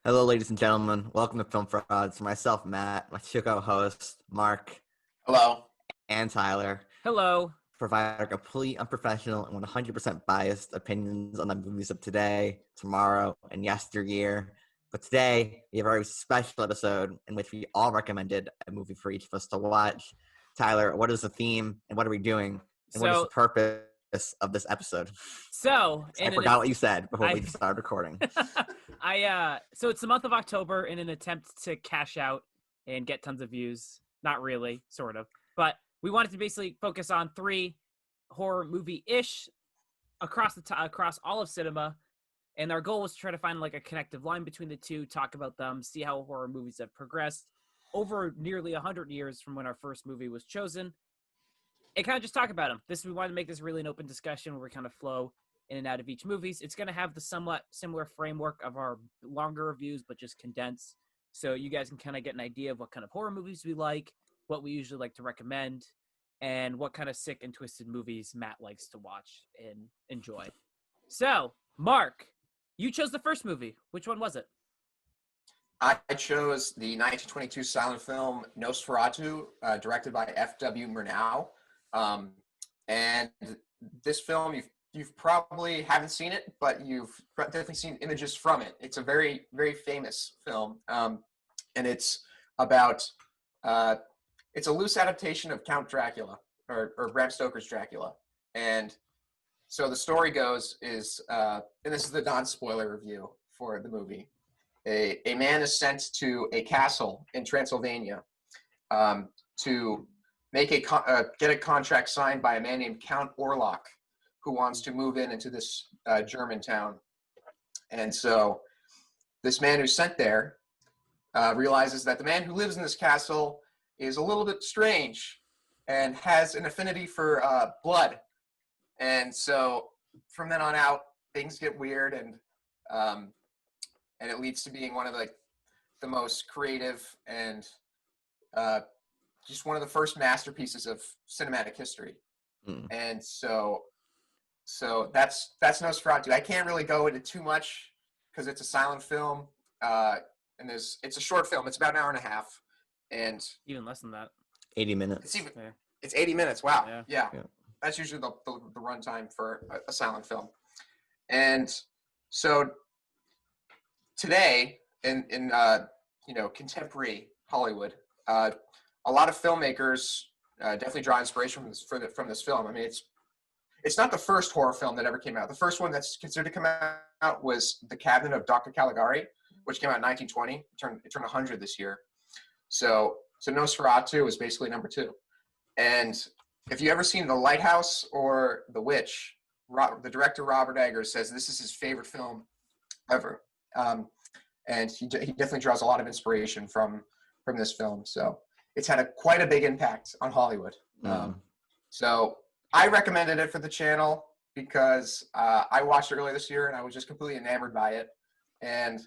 Hello, ladies and gentlemen. Welcome to Film Frauds. Myself, Matt, my two co-hosts, Mark Hello. and Tyler, Hello. provide our complete, unprofessional, and 100% biased opinions on the movies of today, tomorrow, and yesteryear. But today, we have a very special episode in which we all recommended a movie for each of us to watch. Tyler, what is the theme, and what are we doing, and what is the purpose of this episode? I forgot what you said before we started recording. So it's the month of October in an attempt to cash out and get tons of views. Not really, sort of. But we wanted to basically focus on 3 horror movie-ish across all of cinema. And our goal was to try to find like a connective line between the two, talk about them, see how horror movies have progressed over nearly 100 years from when our first movie was chosen. And kind of just talk about them. We wanted to make this really an open discussion where we kind of flow in and out of each movies. It's going to have the somewhat similar framework of our longer reviews, but just condensed. So you guys can kind of get an idea of what kind of horror movies we like, what we usually like to recommend, and what kind of sick and twisted movies Matt likes to watch and enjoy. So, Mark, you chose the first movie. Which one was it? I chose the 1922 silent film Nosferatu, directed by F.W. Murnau. And this film, you've probably haven't seen it, but you've definitely seen images from it. It's a very, very famous film, and it's about it's a loose adaptation of Count Dracula or Bram Stoker's Dracula. And so the story goes is, and this is the non-spoiler review for the movie. A man is sent to a castle in Transylvania to make get a contract signed by a man named Count Orlok, who wants to move into this German town. And so this man who's sent there realizes that the man who lives in this castle is a little bit strange and has an affinity for blood. And so from then on out, things get weird, and it leads to being one of the most creative and just one of the first masterpieces of cinematic history. And so that's Nosferatu. I can't really go into too much because it's a silent film, and it's a short film. It's about an hour and a half, and even less than that. 80 minutes. It's 80 minutes. Wow. Yeah. That's usually the runtime for a silent film. And so today in contemporary Hollywood, a lot of filmmakers definitely draw inspiration from this film. I mean, it's not the first horror film that ever came out. The first one that's considered to come out was The Cabinet of Dr. Caligari, which came out in 1920. It turned 100 this year. So Nosferatu is basically number 2. And if you ever seen The Lighthouse or The Witch, the director Robert Eggers says this is his favorite film ever. And he definitely draws a lot of inspiration from this film. So it's had quite a big impact on Hollywood. So I recommended it for the channel because I watched it earlier this year and I was just completely enamored by it. And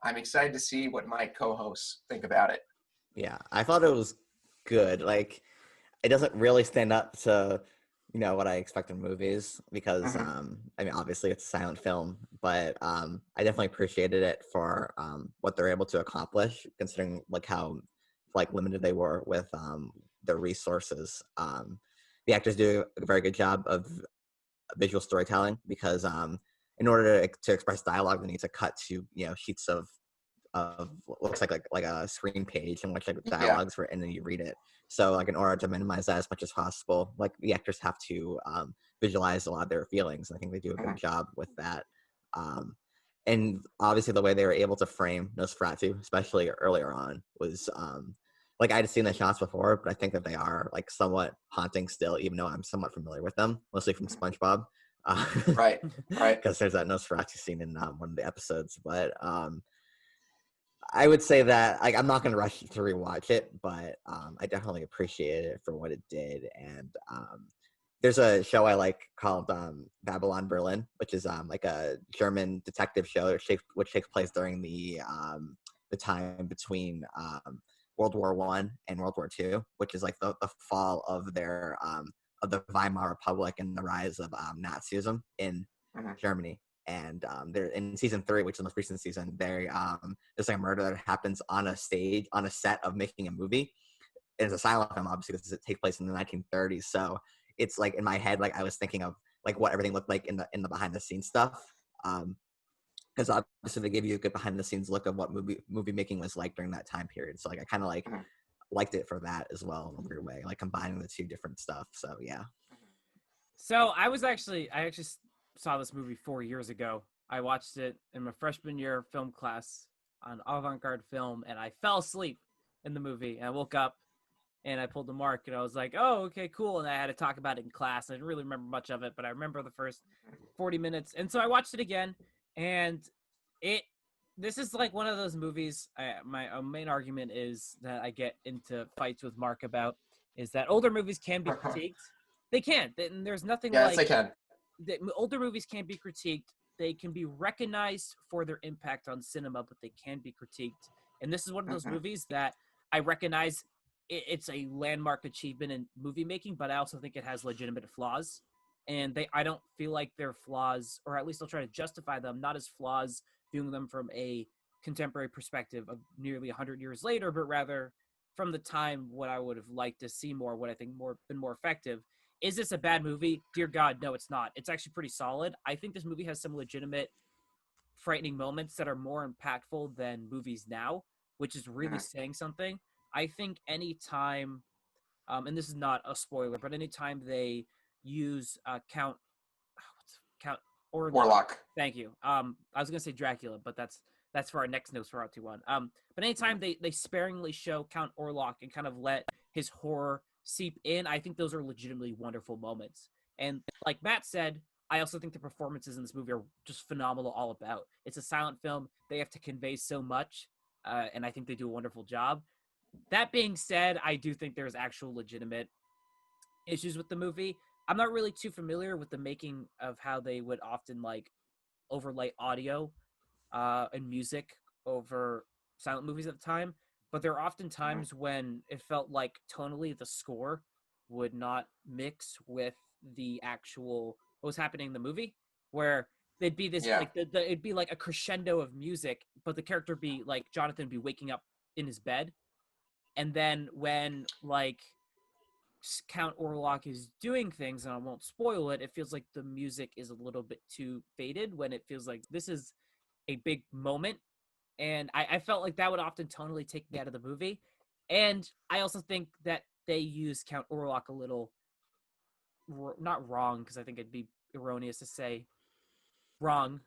I'm excited to see what my co-hosts think about it. Yeah, I thought it was good. Like, it doesn't really stand up to, what I expect in movies because, I mean, obviously it's a silent film, but I definitely appreciated it for what they're able to accomplish, considering how limited they were with their resources. The actors do a very good job of visual storytelling because in order to express dialogue, they need to cut to sheets of what looks like a screen page in which dialogue's written and you read it. So in order to minimize that as much as possible, the actors have to visualize a lot of their feelings. And I think they do a good job with that. And obviously the way they were able to frame Nosferatu, especially earlier on, was I had seen the shots before, but I think that they are somewhat haunting still, even though I'm somewhat familiar with them, mostly from SpongeBob. Right. Because there's that Nosferatu scene in one of the episodes. But I would say that I'm not going to rush to rewatch it, but I definitely appreciate it for what it did. And there's a show I like called Babylon Berlin, which is a German detective show which takes place during the time between World War I and World War II, which is the fall of their of the Weimar Republic and the rise of Nazism in Germany. and they're in season 3, which is the most recent season. There's like a murder that happens on a set of making a movie. It's a silent film, obviously, because it takes place in the 1930s. So it's like in my head, like I was thinking of like what everything looked like in the behind the scenes stuff. Because obviously they give you a good behind the scenes look of what movie making was like during that time period. So like I kind of like liked it for that as well in a weird way, like combining the two different stuff. So yeah. So I actually saw this movie 4 years ago. I watched it in my freshman year film class on avant-garde film, and I fell asleep in the movie. And I woke up and I pulled the mark, and I was like, "Oh, okay, cool." And I had to talk about it in class. I didn't really remember much of it, but I remember the first 40 minutes. And so I watched it again, and this is like one of those movies. My main argument is that I get into fights with Mark about is that older movies can be critiqued. They can. And there's nothing Yes, like they can. older movies can be critiqued. They can be recognized for their impact on cinema, but they can be critiqued. And this is one of those movies that I recognize it's a landmark achievement in movie making, but I also think it has legitimate flaws. And I don't feel like they're flaws, or at least I'll try to justify them, not as flaws viewing them from a contemporary perspective of nearly 100 years later, but rather from the time what I would have liked to see more, what I think been more effective. Is this a bad movie? Dear God, no, it's not. It's actually pretty solid. I think this movie has some legitimate frightening moments that are more impactful than movies now, which is really saying something. I think anytime, and this is not a spoiler, but anytime they use Count Warlock. Thank you. I was gonna say Dracula, but that's for our next Nosferatu one. But anytime they sparingly show Count Orlok and kind of let his horror seep in, I think those are legitimately wonderful moments. And like Matt said, I also think the performances in this movie are just phenomenal all about. It's a silent film. They have to convey so much, and I think they do a wonderful job. That being said, I do think there's actual legitimate issues with the movie. I'm not really too familiar with the making of how they would often like overlay audio and music over silent movies at the time, but there are often times when it felt like tonally the score would not mix with the actual what was happening in the movie, where they'd be this like it'd be like a crescendo of music, but the character be like Jonathan be waking up in his bed, and then when like Count Orlok is doing things, and I won't spoil it, it feels like the music is a little bit too faded when it feels like this is a big moment. And I felt like that would often tonally take me out of the movie. And I also think that they use Count Orlok a little, not wrong, because I think it'd be erroneous to say wrong,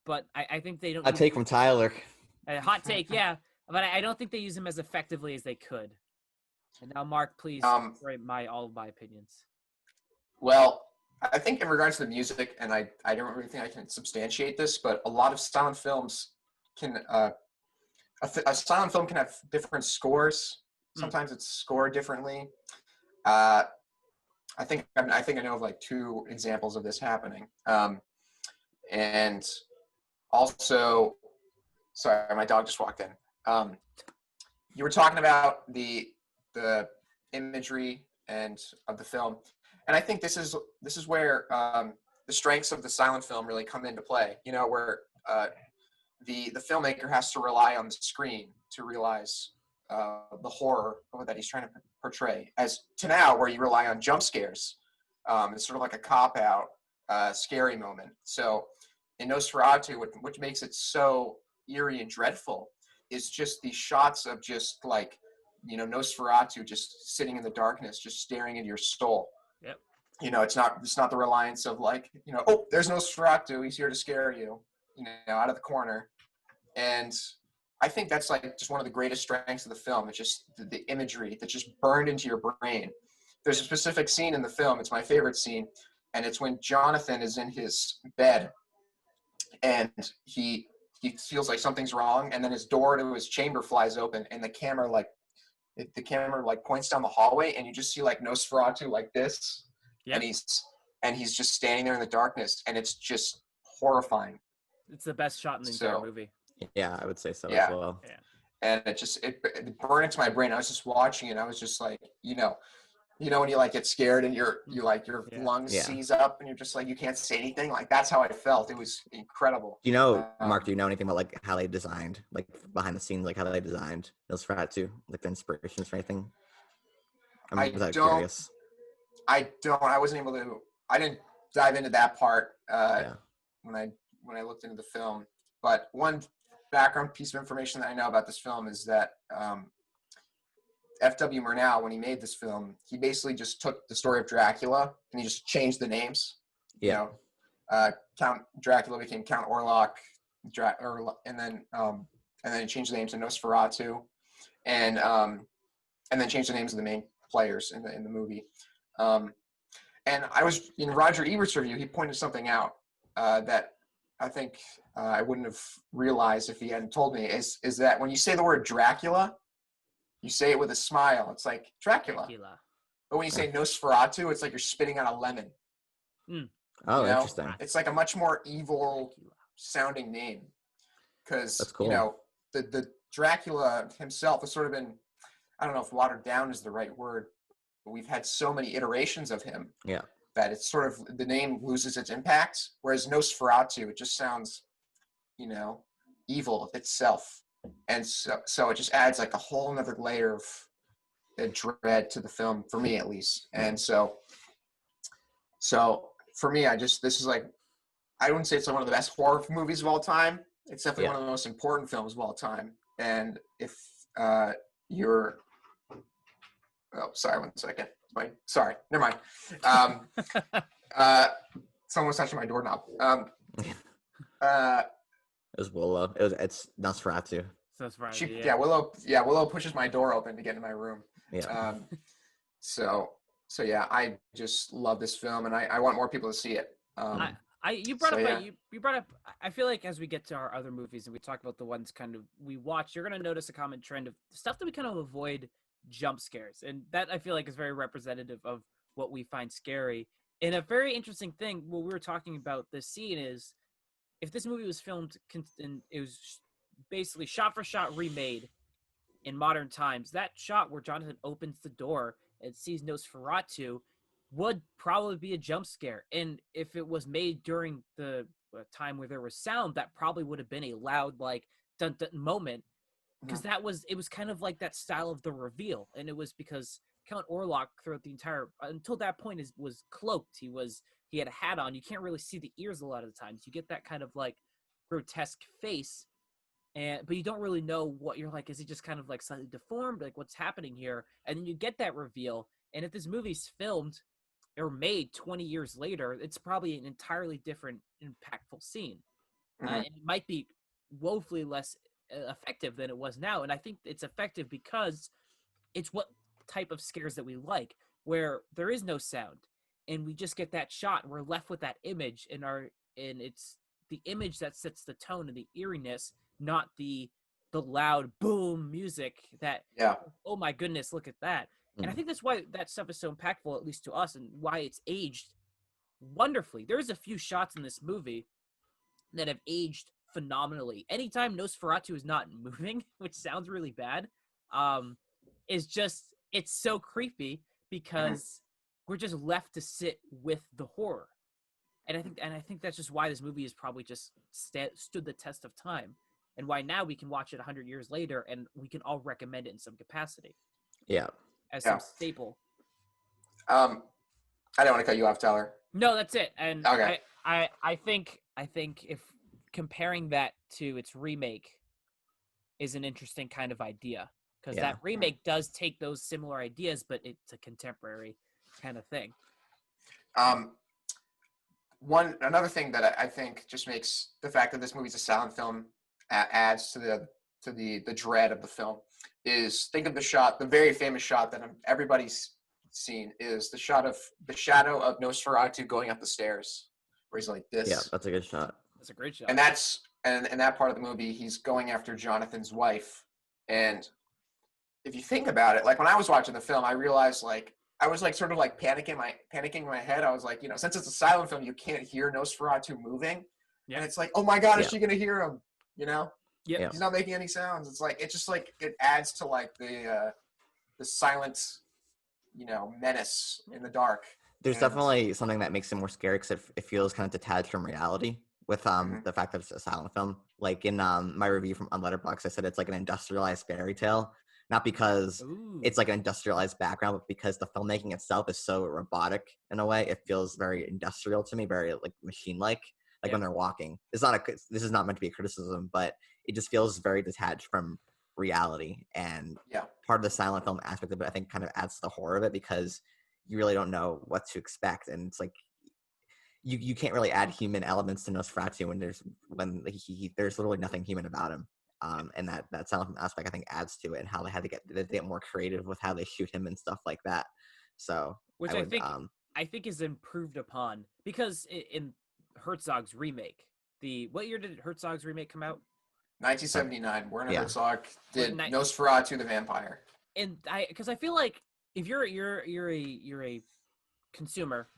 but I think they don't. A take from Tyler. A hot take, yeah. But I don't think they use him as effectively as they could. And now, Mark, please write all of my opinions. Well, I think in regards to the music, and I don't really think I can substantiate this, but a lot of silent films can a silent film can have different scores. Sometimes it's scored differently. I think I know of like 2 examples of this happening. And also, sorry, my dog just walked in. You were talking about the imagery and of the film, and I think this is where the strengths of the silent film really come into play. You know, where the filmmaker has to rely on the screen to realize the horror that he's trying to portray, as to now where you rely on jump scares. It's sort of like a cop-out scary moment. So in Nosferatu, what makes it so eerie and dreadful is just these shots of just like, you know, Nosferatu just sitting in the darkness, just staring into your soul. Yep. You know, it's not the reliance of like, you know, oh, there's Nosferatu, he's here to scare you, you know, out of the corner. And I think that's like just one of the greatest strengths of the film. It's just the imagery that's just burned into your brain. There's a specific scene in the film, it's my favorite scene, and it's when Jonathan is in his bed and he feels like something's wrong, and then his door to his chamber flies open, and the camera points down the hallway, and you just see like Nosferatu like this. Yep. and he's just standing there in the darkness, and it's just horrifying. It's the best shot in the entire movie. Yeah, I would say so as well. Yeah. And it burned into my brain. I was just watching it. I was just like, you know, You know, when you like get scared and your lungs Yeah. seize up and you're just like you can't say anything. Like that's how I felt. It was incredible. Do you know, Mark? Do you know anything about like how they designed, like behind the scenes, like how they designed Nosferatu, like the inspirations for anything? I Was that don't. curious? I don't. I wasn't able to. I didn't dive into that part Yeah. when I looked into the film. But one background piece of information that I know about this film is that F.W. Murnau, when he made this film, he basically just took the story of Dracula and he just changed the names. Yeah. You know, Count Dracula became Count Orlok, and then he changed the names to Nosferatu, and then changed the names of the main players in the movie. And I was in Roger Ebert's review. He pointed something out that I think I wouldn't have realized if he hadn't told me. Is that when you say the word Dracula, you say it with a smile. It's like Dracula. But when you say Nosferatu, it's like you're spitting out a lemon. Oh, interesting. It's like a much more evil sounding name. Because, That's cool. you know, the Dracula himself has sort of been, I don't know if watered down is the right word, but we've had so many iterations of him that it's sort of, the name loses its impact. Whereas Nosferatu, it just sounds, you know, evil itself. And so it just adds like a whole nother layer of dread to the film, for me at least. And so for me, this is like, I wouldn't say it's like one of the best horror movies of all time. It's definitely one of the most important films of all time. And if you're, oh, sorry, 1 second. Sorry, never mind. Someone was touching my doorknob. It was Willow. It's Nosferatu. Willow pushes my door open to get in my room. Yeah. So yeah, I just love this film, and I want more people to see it. You brought up. I feel like as we get to our other movies and we talk about the ones kind of we watch, you're gonna notice a common trend of stuff that we kind of avoid jump scares, and that I feel like is very representative of what we find scary. And a very interesting thing, what we were talking about this scene is, if this movie was filmed and it was basically shot for shot remade in modern times, that shot where Jonathan opens the door and sees Nosferatu would probably be a jump scare. And if it was made during the time where there was sound, that probably would have been a loud, like, dun dun moment, because it was kind of like that style of the reveal. And it was because Count Orlok throughout the entire, until that point, was cloaked. He had a hat on. You can't really see the ears a lot of the times. You get that kind of like grotesque face, but you don't really know what you're like. Is he just kind of like slightly deformed? Like, what's happening here? And then you get that reveal. And if this movie's filmed or made 20 years later, it's probably an entirely different, impactful scene. And it might be woefully less effective than it was now. And I think it's effective because it's what type of scares that we like, where there is no sound. And we just get that shot, and we're left with that image and it's the image that sets the tone and the eeriness, not the loud boom music that, oh my goodness, look at that. And I think that's why that stuff is so impactful, at least to us, and why it's aged wonderfully. There's a few shots in this movie that have aged phenomenally. Anytime Nosferatu is not moving, which sounds really bad, it's so creepy because we're just left to sit with the horror. And I think that's just why this movie has probably just stood the test of time, and why now we can watch it 100 years later and we can all recommend it in some capacity. Yeah. As some staple. I don't want to cut you off, Tyler. No, that's it. And okay. I think if comparing that to its remake is an interesting kind of idea, because that remake does take those similar ideas, but it's a contemporary kind of thing. Another thing that I think just makes the fact that this movie's a silent film adds to the dread of the film is, think of the very famous shot that everybody's seen, is the shadow of Nosferatu going up the stairs, where he's like this. Yeah, that's a good shot. That's a great shot. And that's and that part of the movie, he's going after Jonathan's wife. And if you think about it, like when I was watching the film, I realized like I was like sort of like panicking in my head. I was like, since it's a silent film, you can't hear Nosferatu moving. Yeah. And it's like, oh my God, is she gonna hear him? Yeah. He's not making any sounds. It's just like it adds to like the silent menace in the dark. There's And definitely something that makes it more scary because it feels kind of detached from reality with mhm, the fact that it's a silent film. Like in my review from on Letterboxd, I said it's like an industrialized fairy tale, not because Ooh. it's like an industrialized background, but because the filmmaking itself is so robotic in a way. It feels very industrial to me, very like machine-like. Like Yeah. when they're walking. This is not meant to be a criticism, but it just feels very detached from reality. And yeah, part of the silent film aspect of it, I think, kind of adds to the horror of it because you really don't know what to expect, and it's like you can't really add human elements to Nosferatu when there's literally nothing human about him. And that silent film aspect I think adds to it, and how they get more creative with how they shoot him and stuff like that. So Which I I would think is improved upon because in Herzog's remake, what year did Herzog's remake come out? 1979. Werner yeah Herzog What did Nosferatu the Vampire. And because I feel like if you're a consumer,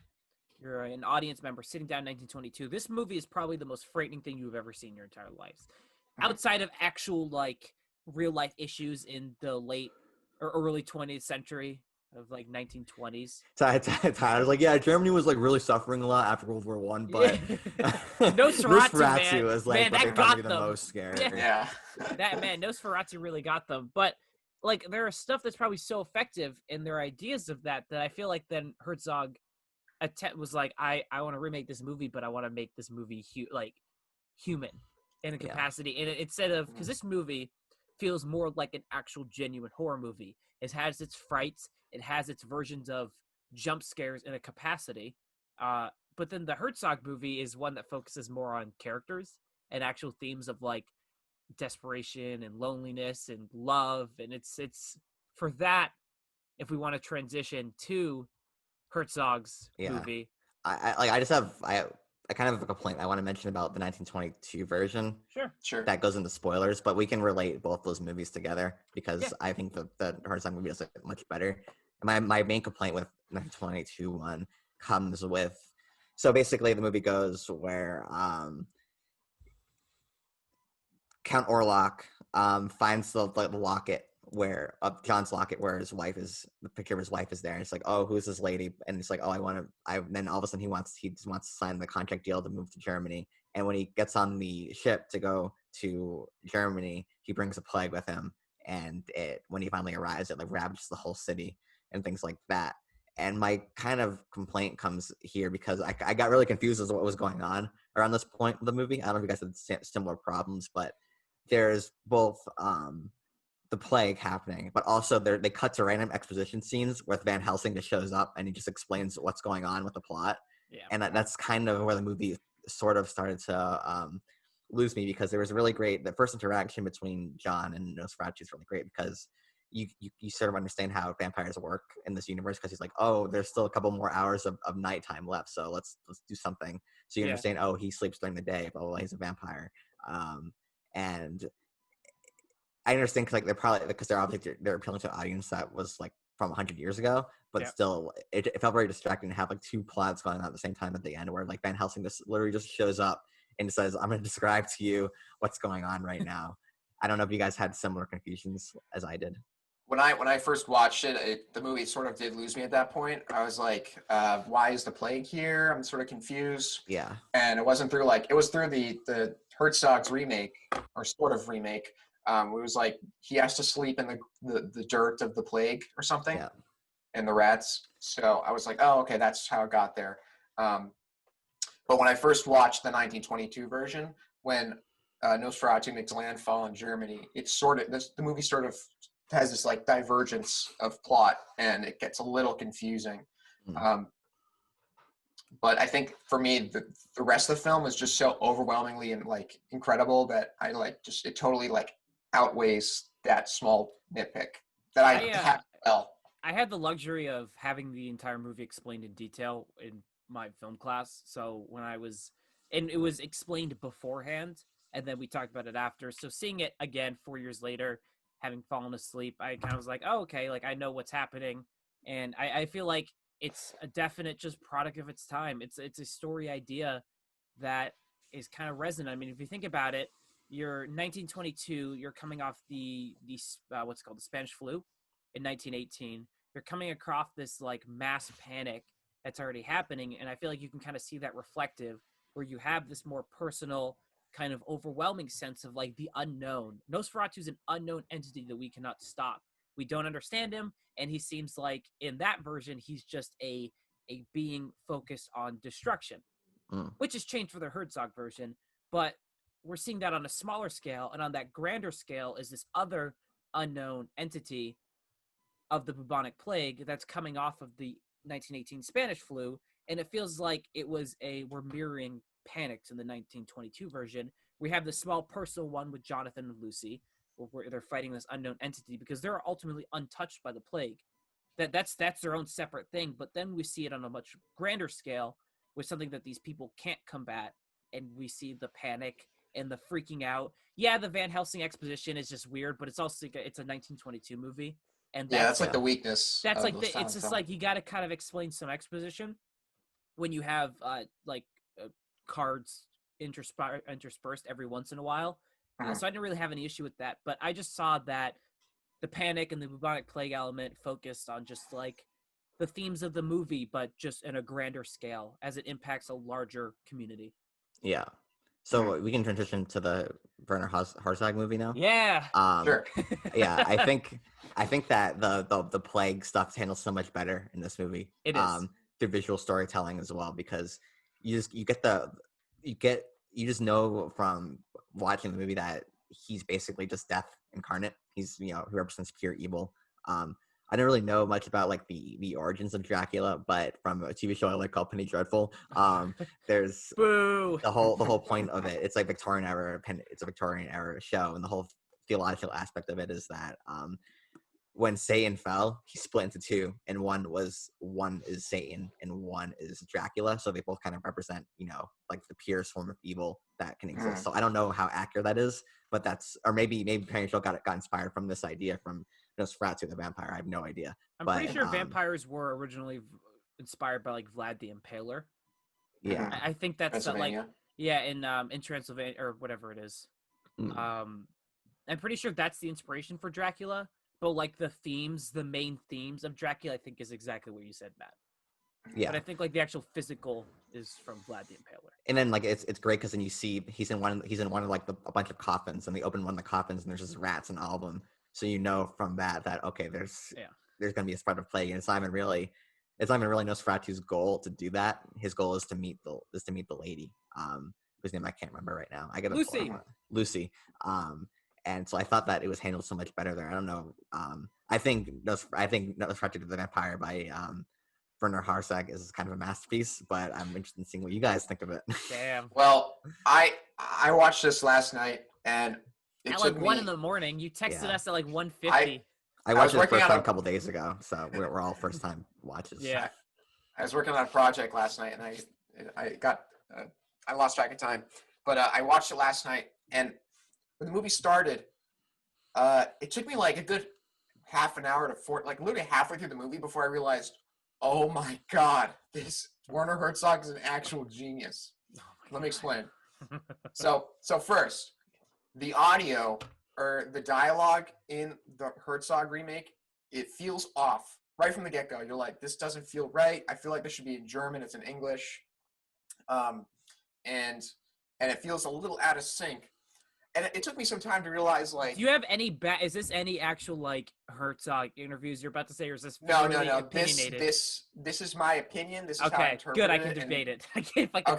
you're an audience member sitting down in 1922, this movie is probably the most frightening thing you've ever seen in your entire lives, Mhm. outside of actual like real life issues in the late or early 20th century of like 1920s. I was like, yeah, Germany was like really suffering a lot after World War I, Yeah. but Nosferatu, man, Nosferatu is like man, what they that found to be got the them. most Yeah, scary. Yeah. that man, Nosferatu really got them. But like, there are stuff that's probably so effective in their ideas of that I feel like then Herzog was like, I want to remake this movie, but I want to make this movie human in a Yeah, capacity, and instead of because Mhm. this movie feels more like an actual genuine horror movie. It has its frights, it has its versions of jump scares in a capacity. But then the Herzog movie is one that focuses more on characters and actual themes of like desperation and loneliness and love, and it's for that. If we want to transition to Herzog's yeah. movie, I just have I kind of have a complaint I want to mention about the 1922 version sure, Sure. that goes into spoilers, but we can relate both those movies together yeah, because I think the Herzog movie is like, much better. And my main complaint with 1922 one comes with, so basically the movie goes where Count Orlok finds the locket where John's locket where his wife is, the picture of his wife is there, and it's like, oh, who's this lady? And it's like, oh, then all of a sudden he just wants to sign the contract deal to move to Germany. And when he gets on the ship to go to Germany, he brings a plague with him, and when he finally arrives, it like ravages the whole city and things like that. And my kind of complaint comes here because I got really confused as to what was going on around this point of the movie. I don't know if you guys had similar problems, but there's both the plague happening, but also they cut to random exposition scenes where Van Helsing just shows up and he just explains what's going on with the plot. yeah, And that's kind of where the movie sort of started to lose me, because there was really great, the first interaction between John and Nosferatu is really great because you sort of understand how vampires work in this universe, because he's like, oh, there's still a couple more hours of nighttime left, so let's do something. So you yeah, understand, oh, he sleeps during the day, blah blah, blah, he's a vampire. And I understand, like they're obviously they're appealing to an audience that was like from 100 years ago, but yeah. still it felt very distracting to have like two plots going on at the same time at the end, where like Van Helsing just literally just shows up and says, I'm going to describe to you what's going on right now. I don't know if you guys had similar confusions as I did. When I first watched the movie sort of did lose me at that point. I was like, why is the plague here? I'm sort of confused. Yeah, And it wasn't through it was through the Herzog's remake, or sort of remake. It was like he has to sleep in the dirt of the plague or something, yeah, and the rats. So I was like, oh, okay, that's how it got there. Um, but when I first watched the 1922 version, when Nosferatu makes landfall in Germany, the movie sort of has this like divergence of plot, and it gets a little confusing. mm, Um, but I think for me, the rest of the film is just so overwhelmingly and like incredible that I like just it totally like outweighs that small nitpick that I I have. Well, I had the luxury of having the entire movie explained in detail in my film class. So when I was, and it was explained beforehand, and then we talked about it after. So seeing it again 4 years later, having fallen asleep, I kind of was like, oh, okay, like I know what's happening, and I feel like it's a definite just product of its time. It's a story idea that is kind of resonant. I mean, if you think about it, you're 1922, you're coming off the what's called the Spanish flu in 1918. you're coming across this like mass panic that's already happening, and I feel like you can kind of see that reflective where you have this more personal kind of overwhelming sense of like the unknown. Nosferatu is an unknown entity that we cannot stop. We don't understand him, and he seems like in that version he's just a being focused on destruction, which has changed for the Herzog version, but we're seeing that on a smaller scale, and on that grander scale is this other unknown entity of the bubonic plague that's coming off of the 1918 Spanish flu, and it feels like we're mirroring panics in the 1922 version. We have the small personal one with Jonathan and Lucy, where they're fighting this unknown entity because they're ultimately untouched by the plague. That's their own separate thing, but then we see it on a much grander scale with something that these people can't combat, and we see the panic and the freaking out. Yeah, the Van Helsing exposition is just weird, but it's also it's a 1922 movie, and that's like the weakness. That's of like it's just like you got to kind of explain some exposition when you have cards interspersed every once in a while. So I didn't really have any issue with that, but I just saw that the panic and the bubonic plague element focused on just like the themes of the movie, but just in a grander scale as it impacts a larger community. Yeah. So we can transition to the Werner Herzog movie now. Yeah. Sure. Yeah, I think that the plague stuff handles so much better in this movie. It is. Through visual storytelling as well, because you just know from watching the movie that he's basically just death incarnate. He's who represents pure evil. I don't really know much about like the origins of Dracula, but from a TV show I like called Penny Dreadful, there's Boo. the whole point of it. It's like Victorian era. It's a Victorian era show, and the whole theological aspect of it is that when Satan fell, he split into two, and one is Satan and one is Dracula. So they both kind of represent, like the purest form of evil that can exist. So I don't know how accurate that is, but maybe Penny Dreadful got inspired from this idea from Nosferatu the Vampire. I have no idea. I'm pretty sure vampires were originally inspired by like Vlad the Impaler. Yeah, I think that's in Transylvania or whatever it is. I'm pretty sure that's the inspiration for Dracula. But like the main themes of Dracula, I think is exactly what you said, Matt. Yeah. But I think like the actual physical is from Vlad the Impaler. And then like it's great because then you see he's in one of like a bunch of coffins, and they open one of the coffins and there's just rats in all of them. So from that okay, there's gonna be a spread of plague, and it's not even really Nosferatu's goal to do that. His goal is to meet the lady, whose name I can't remember right now. I got Lucy. And so I thought that it was handled so much better there. I don't know. I think Nosferatu the Vampire by Werner Herzog is kind of a masterpiece, but I'm interested in seeing what you guys think of it. Damn. Well, I watched this last night, and at like 1 a.m. You texted us at like 1:50. I watched it first time a couple days ago, so we're all first time watches. Yeah. I was working on a project last night, and I lost track of time, but I watched it last night, and when the movie started, it took me like a good half an hour to like literally halfway through the movie before I realized, oh my God, this Werner Herzog is an actual genius. Let me explain. So first, the audio or the dialogue in the Herzog remake, it feels off right from the get-go. You're like, this doesn't feel right. I feel like this should be in German. It's in English. And it feels a little out of sync. And it took me some time to realize, like... Do you have any... is this any actual, like, Herzog interviews you're about to say, or is this No. opinionated? This is my opinion. This is how I interpret it. Good. I can debate it. I can't fucking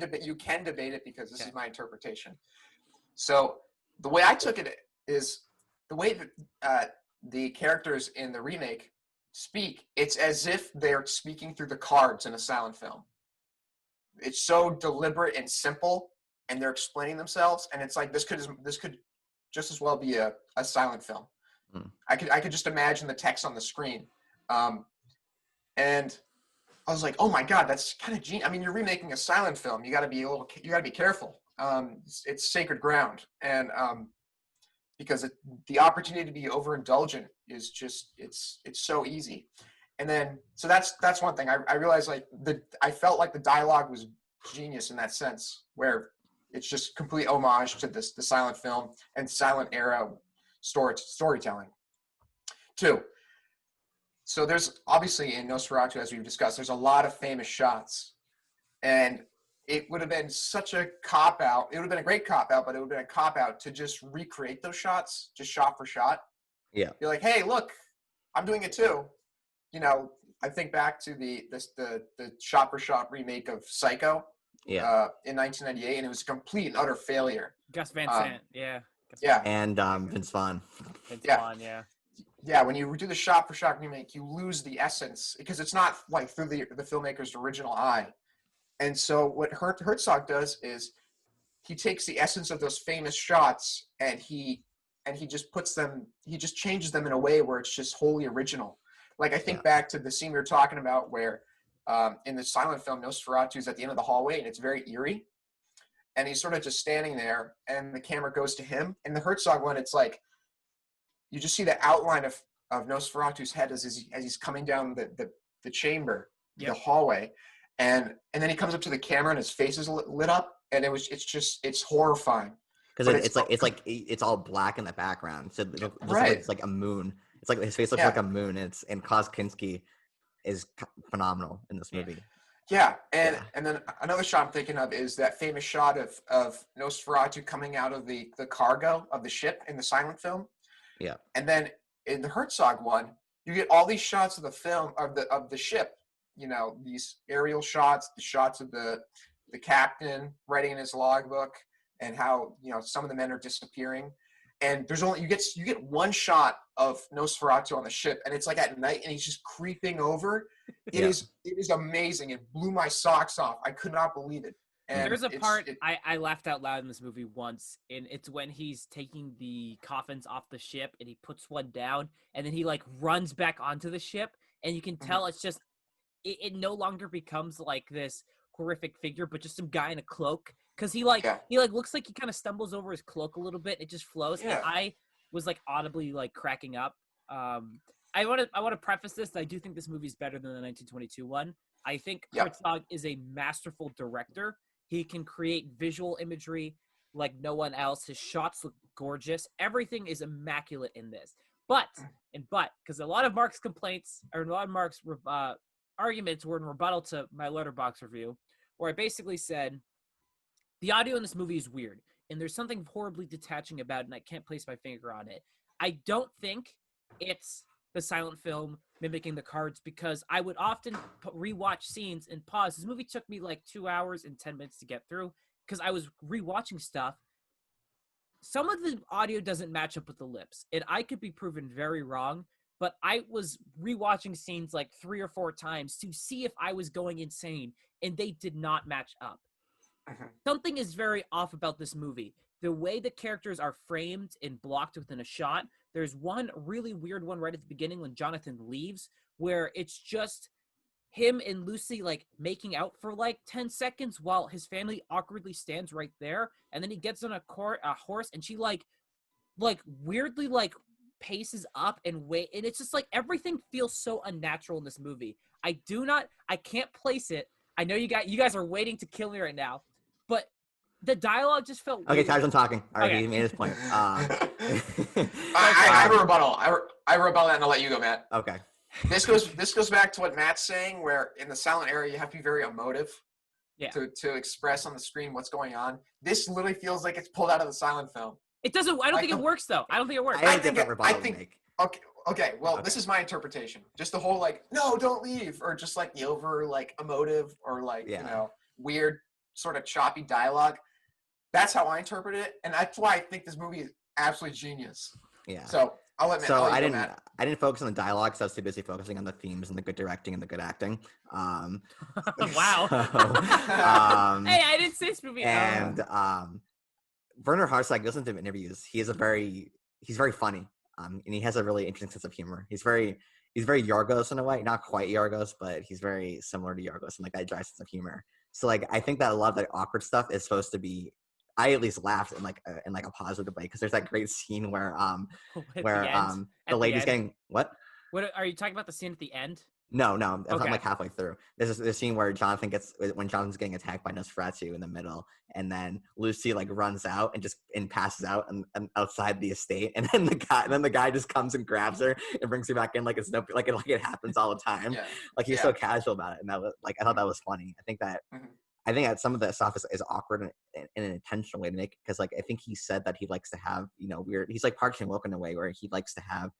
debate you can debate it because this is my interpretation. So the way I took it is the way that the characters in the remake speak, it's as if they're speaking through the cards in a silent film. It's so deliberate and simple, and they're explaining themselves, and it's like this could just as well be a silent film. I could just imagine the text on the screen, and I was like, oh my God, that's kind of genius. I mean, you're remaking a silent film. You got to be careful. It's sacred ground, and because the opportunity to be overindulgent is just it's so easy. And then so that's one thing. I realized I felt like the dialogue was genius in that sense, where it's just complete homage to the silent film and silent era storytelling. 2, So there's obviously in Nosferatu, as we've discussed, there's a lot of famous shots, and it would have been such a cop out. It would have been a great cop out, but it would have been a cop out to just recreate those shots, just shot for shot. Yeah. You're like, hey, look, I'm doing it too. You know, I think back to the shot for shot remake of Psycho in 1998, and it was a complete and utter failure. Gus Van Sant, yeah. Yeah. And Vince Vaughn. Vince Vaughn, yeah. Yeah, when you do the shot for shot remake, you lose the essence because it's not like through the filmmaker's original eye. And so what Herzog does is he takes the essence of those famous shots and he just he just changes them in a way where it's just wholly original. Like I think back to the scene we were talking about where in the silent film Nosferatu is at the end of the hallway and it's very eerie. And he's sort of just standing there and the camera goes to him. In the Herzog one, it's like you just see the outline of Nosferatu's head as he's coming down the chamber, the hallway. And then he comes up to the camera and his face is lit up, and it's horrifying because it's all black in the background, so it looks like it's like a moon. It's like his face looks like a moon, and Klaus Kinski is phenomenal in this movie. Yeah, and then another shot I'm thinking of is that famous shot of Nosferatu coming out of the cargo of the ship in the silent film. Yeah, and then in the Herzog one, you get all these shots of the film of the ship. You know, these aerial shots, the shots of the captain writing in his logbook, and how some of the men are disappearing. And there's only you get one shot of Nosferatu on the ship, and it's like at night, and he's just creeping over. It is amazing. It blew my socks off. I could not believe it. And there's a part I laughed out loud in this movie once, and it's when he's taking the coffins off the ship, and he puts one down, and then he like runs back onto the ship, and you can tell it's just. It no longer becomes like this horrific figure, but just some guy in a cloak. Because he looks like he kind of stumbles over his cloak a little bit. It just flows. Yeah. And I was like audibly like cracking up. I want to preface this that I do think this movie is better than the 1922 one. I think Herzog is a masterful director. He can create visual imagery like no one else. His shots look gorgeous. Everything is immaculate in this. But because a lot of Mark's complaints or a lot of Mark's arguments were in rebuttal to my Letterboxd review, where I basically said the audio in this movie is weird and there's something horribly detaching about it and I can't place my finger on it. I don't think it's the silent film mimicking the cards because I would often rewatch scenes and pause. This movie took me like 2 hours and 10 minutes to get through because I was rewatching stuff. Some of the audio doesn't match up with the lips, and I could be proven very wrong. But I was rewatching scenes like 3 or 4 times to see if I was going insane, and they did not match up. Something is very off about this movie. The way the characters are framed and blocked within a shot. There's one really weird one right at the beginning when Jonathan leaves, where it's just him and Lucy like making out for like 10 seconds while his family awkwardly stands right there, and then he gets on a horse, and she like weirdly like paces up and wait, and it's just like everything feels so unnatural in this movie. I can't place it. I know you guys are waiting to kill me right now, but the dialogue just felt okay. weird. Tyler's talking. All right, he made his point. I have a rebuttal. I rebuttal that and I'll let you go, Matt. Okay. This goes back to what Matt's saying, where in the silent area you have to be very emotive to express on the screen what's going on. This literally feels like it's pulled out of the silent film. It doesn't. I don't think it works though. I don't think it works. I think. Okay. Well, this is my interpretation. Just the whole like, no, don't leave, or just like the over like emotive or like weird sort of choppy dialogue. That's how I interpret it, and that's why I think this movie is absolutely genius. Yeah. So I'll let Matt. So I didn't focus on the dialogue, so I was too busy focusing on the themes and the good directing and the good acting. Wow. Hey, I didn't say this movie. And Werner Herzog, listen to him in interviews. He's very funny. And he has a really interesting sense of humor. He's very Yorgos in a way, not quite Yorgos, but he's very similar to Yorgos in like that dry sense of humor. So like I think that a lot of that awkward stuff is supposed to be. I at least laughed in a positive way because there's that great scene where the lady's getting what? What are you talking about? The scene at the end? No. I'm Okay. like halfway through. There's this scene where when Jonathan's getting attacked by Nosferatu in the middle, and then Lucy like runs out and passes out and outside the estate, and then the guy just comes and grabs her and brings her back in like it's no like it happens all the time. Yeah. Like he's so casual about it, and that was like I thought that was funny. Mhm. I think that some of the stuff is awkward in an intentional way to make, because like I think he said that he likes to have weird. He's like Park Chan-wook in a way where he likes to have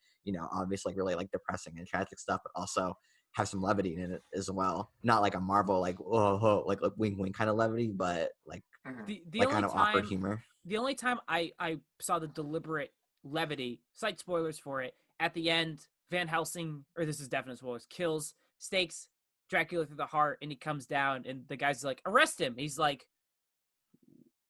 obviously like really like depressing and tragic stuff, but also have some levity in it as well. Not like a Marvel like like wink wink kind of levity, but like Mhm. The like only kind of time awkward humor. the only time I saw the deliberate levity, slight spoilers for it, at the end, Van Helsing, or this is definite spoilers, stakes Dracula through the heart, and he comes down, and the guy's like, arrest him. He's like,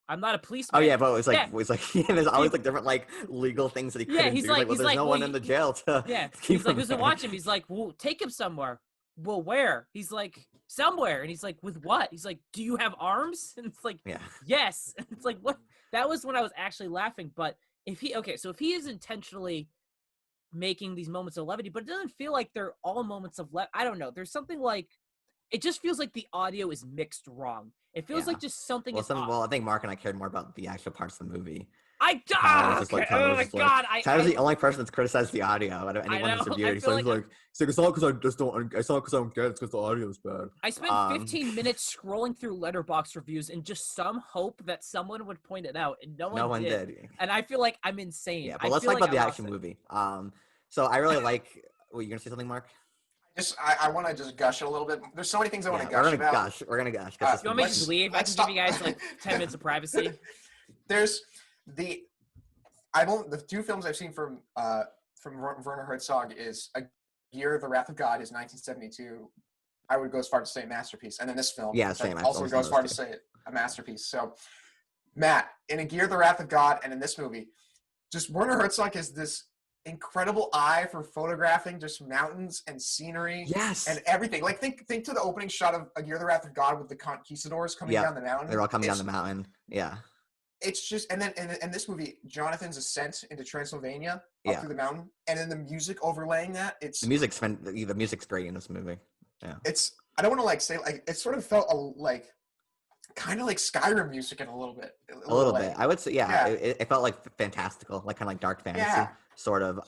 I'm not a Oh policeman. yeah, but Yeah. it was like there's always like different like legal things that he Yeah, couldn't do. Well, there's no one in the jail to yeah. keep He's like, him who's to there. watch him? He's like, well, take him somewhere. Well, where? He's like, somewhere. And he's like, with what? He's like, do you have arms? And it's like, Yeah. yes. And it's like, what? That was when I was actually laughing. But if he is intentionally making these moments of levity, but it doesn't feel like they're all moments of I don't know. There's something like, it just feels like the audio is mixed wrong. It feels Yeah. like just something is off. Well, I think Mark and I cared more about the actual parts of the movie. Oh my god! Tyler's the only person that's criticized the audio out of anyone who's reviewed. He's like, it's not because I just don't. It's not because I don't get it. It's because the audio is bad. I spent 15 minutes scrolling through Letterboxd reviews in just some hope that someone would point it out, and no one did. And I feel like I'm insane. Yeah, but let's talk about the action movie. So I really like. Were you gonna say something, Mark? I want to just gush a little bit. There's so many things I want to gush about. We're gonna gush. You want me to just leave? I can give you guys like 10 minutes of privacy. There's the two films I've seen from Werner Herzog is A Year of the Wrath of God is 1972. I would go as far to say masterpiece, and then this film, same. also go as far to say a masterpiece. So, Matt, in A Year of the Wrath of God, and in this movie, just Werner Herzog has this incredible eye for photographing just mountains and scenery, and everything. Like think to the opening shot of A Year of the Wrath of God with the conquistadors coming down the mountain. They're all coming down the mountain. Yeah. It's just, and then in this movie, Jonathan's ascent into Transylvania up through the mountain, and then the music overlaying that. The music's great in this movie. Yeah. I don't want to like say like it sort of felt like kind of like Skyrim music in a little bit. A little bit. I would say, it felt like fantastical, like kind of like dark fantasy, sort of.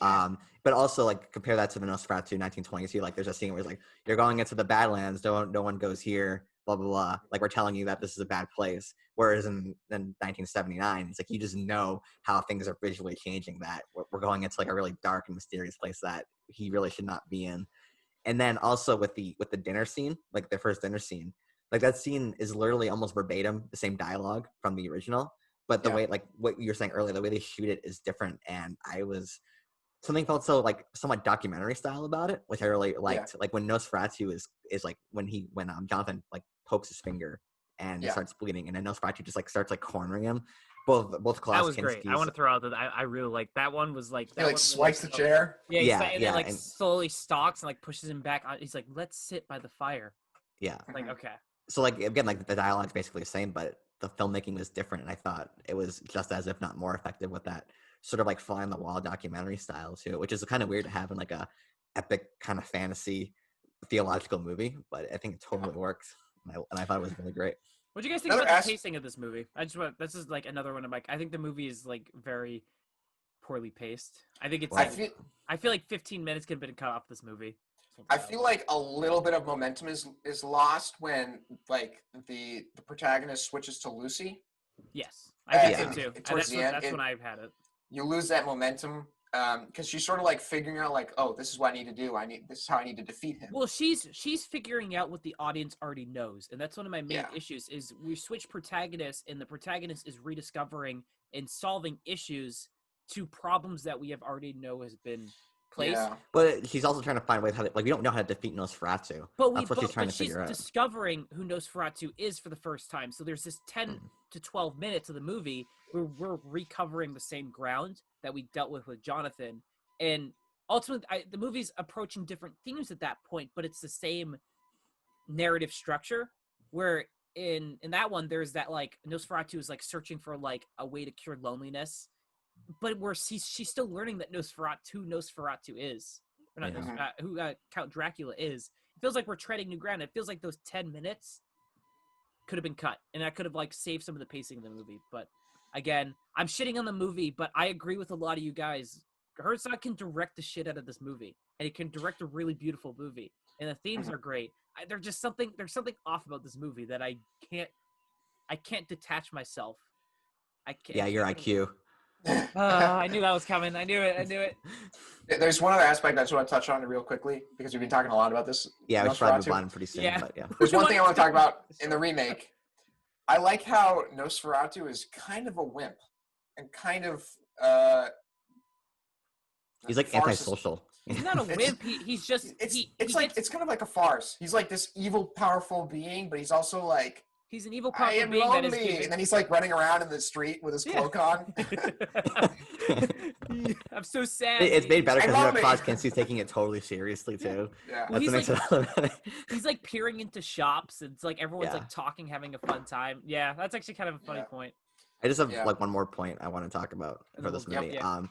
But also like compare that to the Nosferatu 1922. Like there's a scene where it's like you're going into the Badlands, no one goes here, blah blah blah. Like we're telling you that this is a bad place. Whereas in 1979, it's like you just know how things are visually changing. That we're going into like a really dark and mysterious place that he really should not be in. And then also with the dinner scene, like the first dinner scene. Like that scene is literally almost verbatim the same dialogue from the original, but the way, like what you were saying earlier, the way they shoot it is different. And something felt so like somewhat documentary style about it, which I really liked. Like when Nosferatu is like when Jonathan like pokes his finger and he starts bleeding, and then Nosferatu just like starts like cornering him. Both Klaus That was great. I want to throw out that I really like that one. Was like that he like swipes the chair. And then like slowly stalks and like pushes him back. He's like, "Let's sit by the fire." Yeah. Like okay. So like again, like the dialogue's basically the same, but the filmmaking was different, and I thought it was just as if not more effective with that sort of like fly on the wall documentary style too, which is kind of weird to have in like a epic kind of fantasy theological movie, but I think it totally works, and I thought it was really great. What do you guys think about the pacing of this movie? This is like another one of my. I think the movie is like very poorly paced. I think it's. I feel like 15 minutes could have been cut off this movie. I feel like a little bit of momentum is lost when like the protagonist switches to Lucy. Yes, I think so too. Towards the end, that's when I've had it. You lose that momentum because she's sort of like figuring out like, oh, this is what I need to do. This is how I need to defeat him. Well, she's figuring out what the audience already knows, and that's one of my main issues. Is we switch protagonists, and the protagonist is rediscovering and solving issues to problems that we have already know has been. Yeah. But she's also trying to find ways how to, like, we don't know how to defeat Nosferatu. That's what she's trying to figure out. She's discovering who Nosferatu is for the first time. So there's this 10 to 12 minutes of the movie where we're recovering the same ground that we dealt with Jonathan. And ultimately, the movie's approaching different themes at that point, but it's the same narrative structure where in that one, there's that, like, Nosferatu is, like, searching for, like, a way to cure loneliness. But she's still learning that Nosferatu is. or not Yeah. who Count Dracula is. It feels like we're treading new ground. It feels like those 10 minutes could have been cut, and that could have like saved some of the pacing of the movie. But again, I'm shitting on the movie, but I agree with a lot of you guys. Herzog can direct the shit out of this movie, and he can direct a really beautiful movie, and the themes are great. There's something off about this movie that I can't detach myself. I can't. Yeah, your IQ. I knew that was coming. I knew it. There's one other aspect I just want to touch on real quickly because we've been talking a lot about this. Yeah, we should probably move Nosferatu. on pretty soon. Yeah. But yeah. There's one thing I want to talk about in the remake. I like how Nosferatu is kind of a wimp and kind of He's like farce. antisocial. He's not a wimp. He's just. It's kind of like a farce. He's like this evil, powerful being, but he's also like, He's an evil, I powerful am being that is lonely, giving. and then he's like running around in the street with his cloak on. I'm so sad. It's made better I because love it. Klaus Kinski's taking it totally seriously too. Yeah. Well, That's what he's makes it element. He's like peering into shops. And it's like everyone's Yeah. like talking, having a fun time. Yeah, that's actually kind of a funny Yeah. point. I just have Yeah. like one more point I want to talk about And for then this we'll- movie. yeah.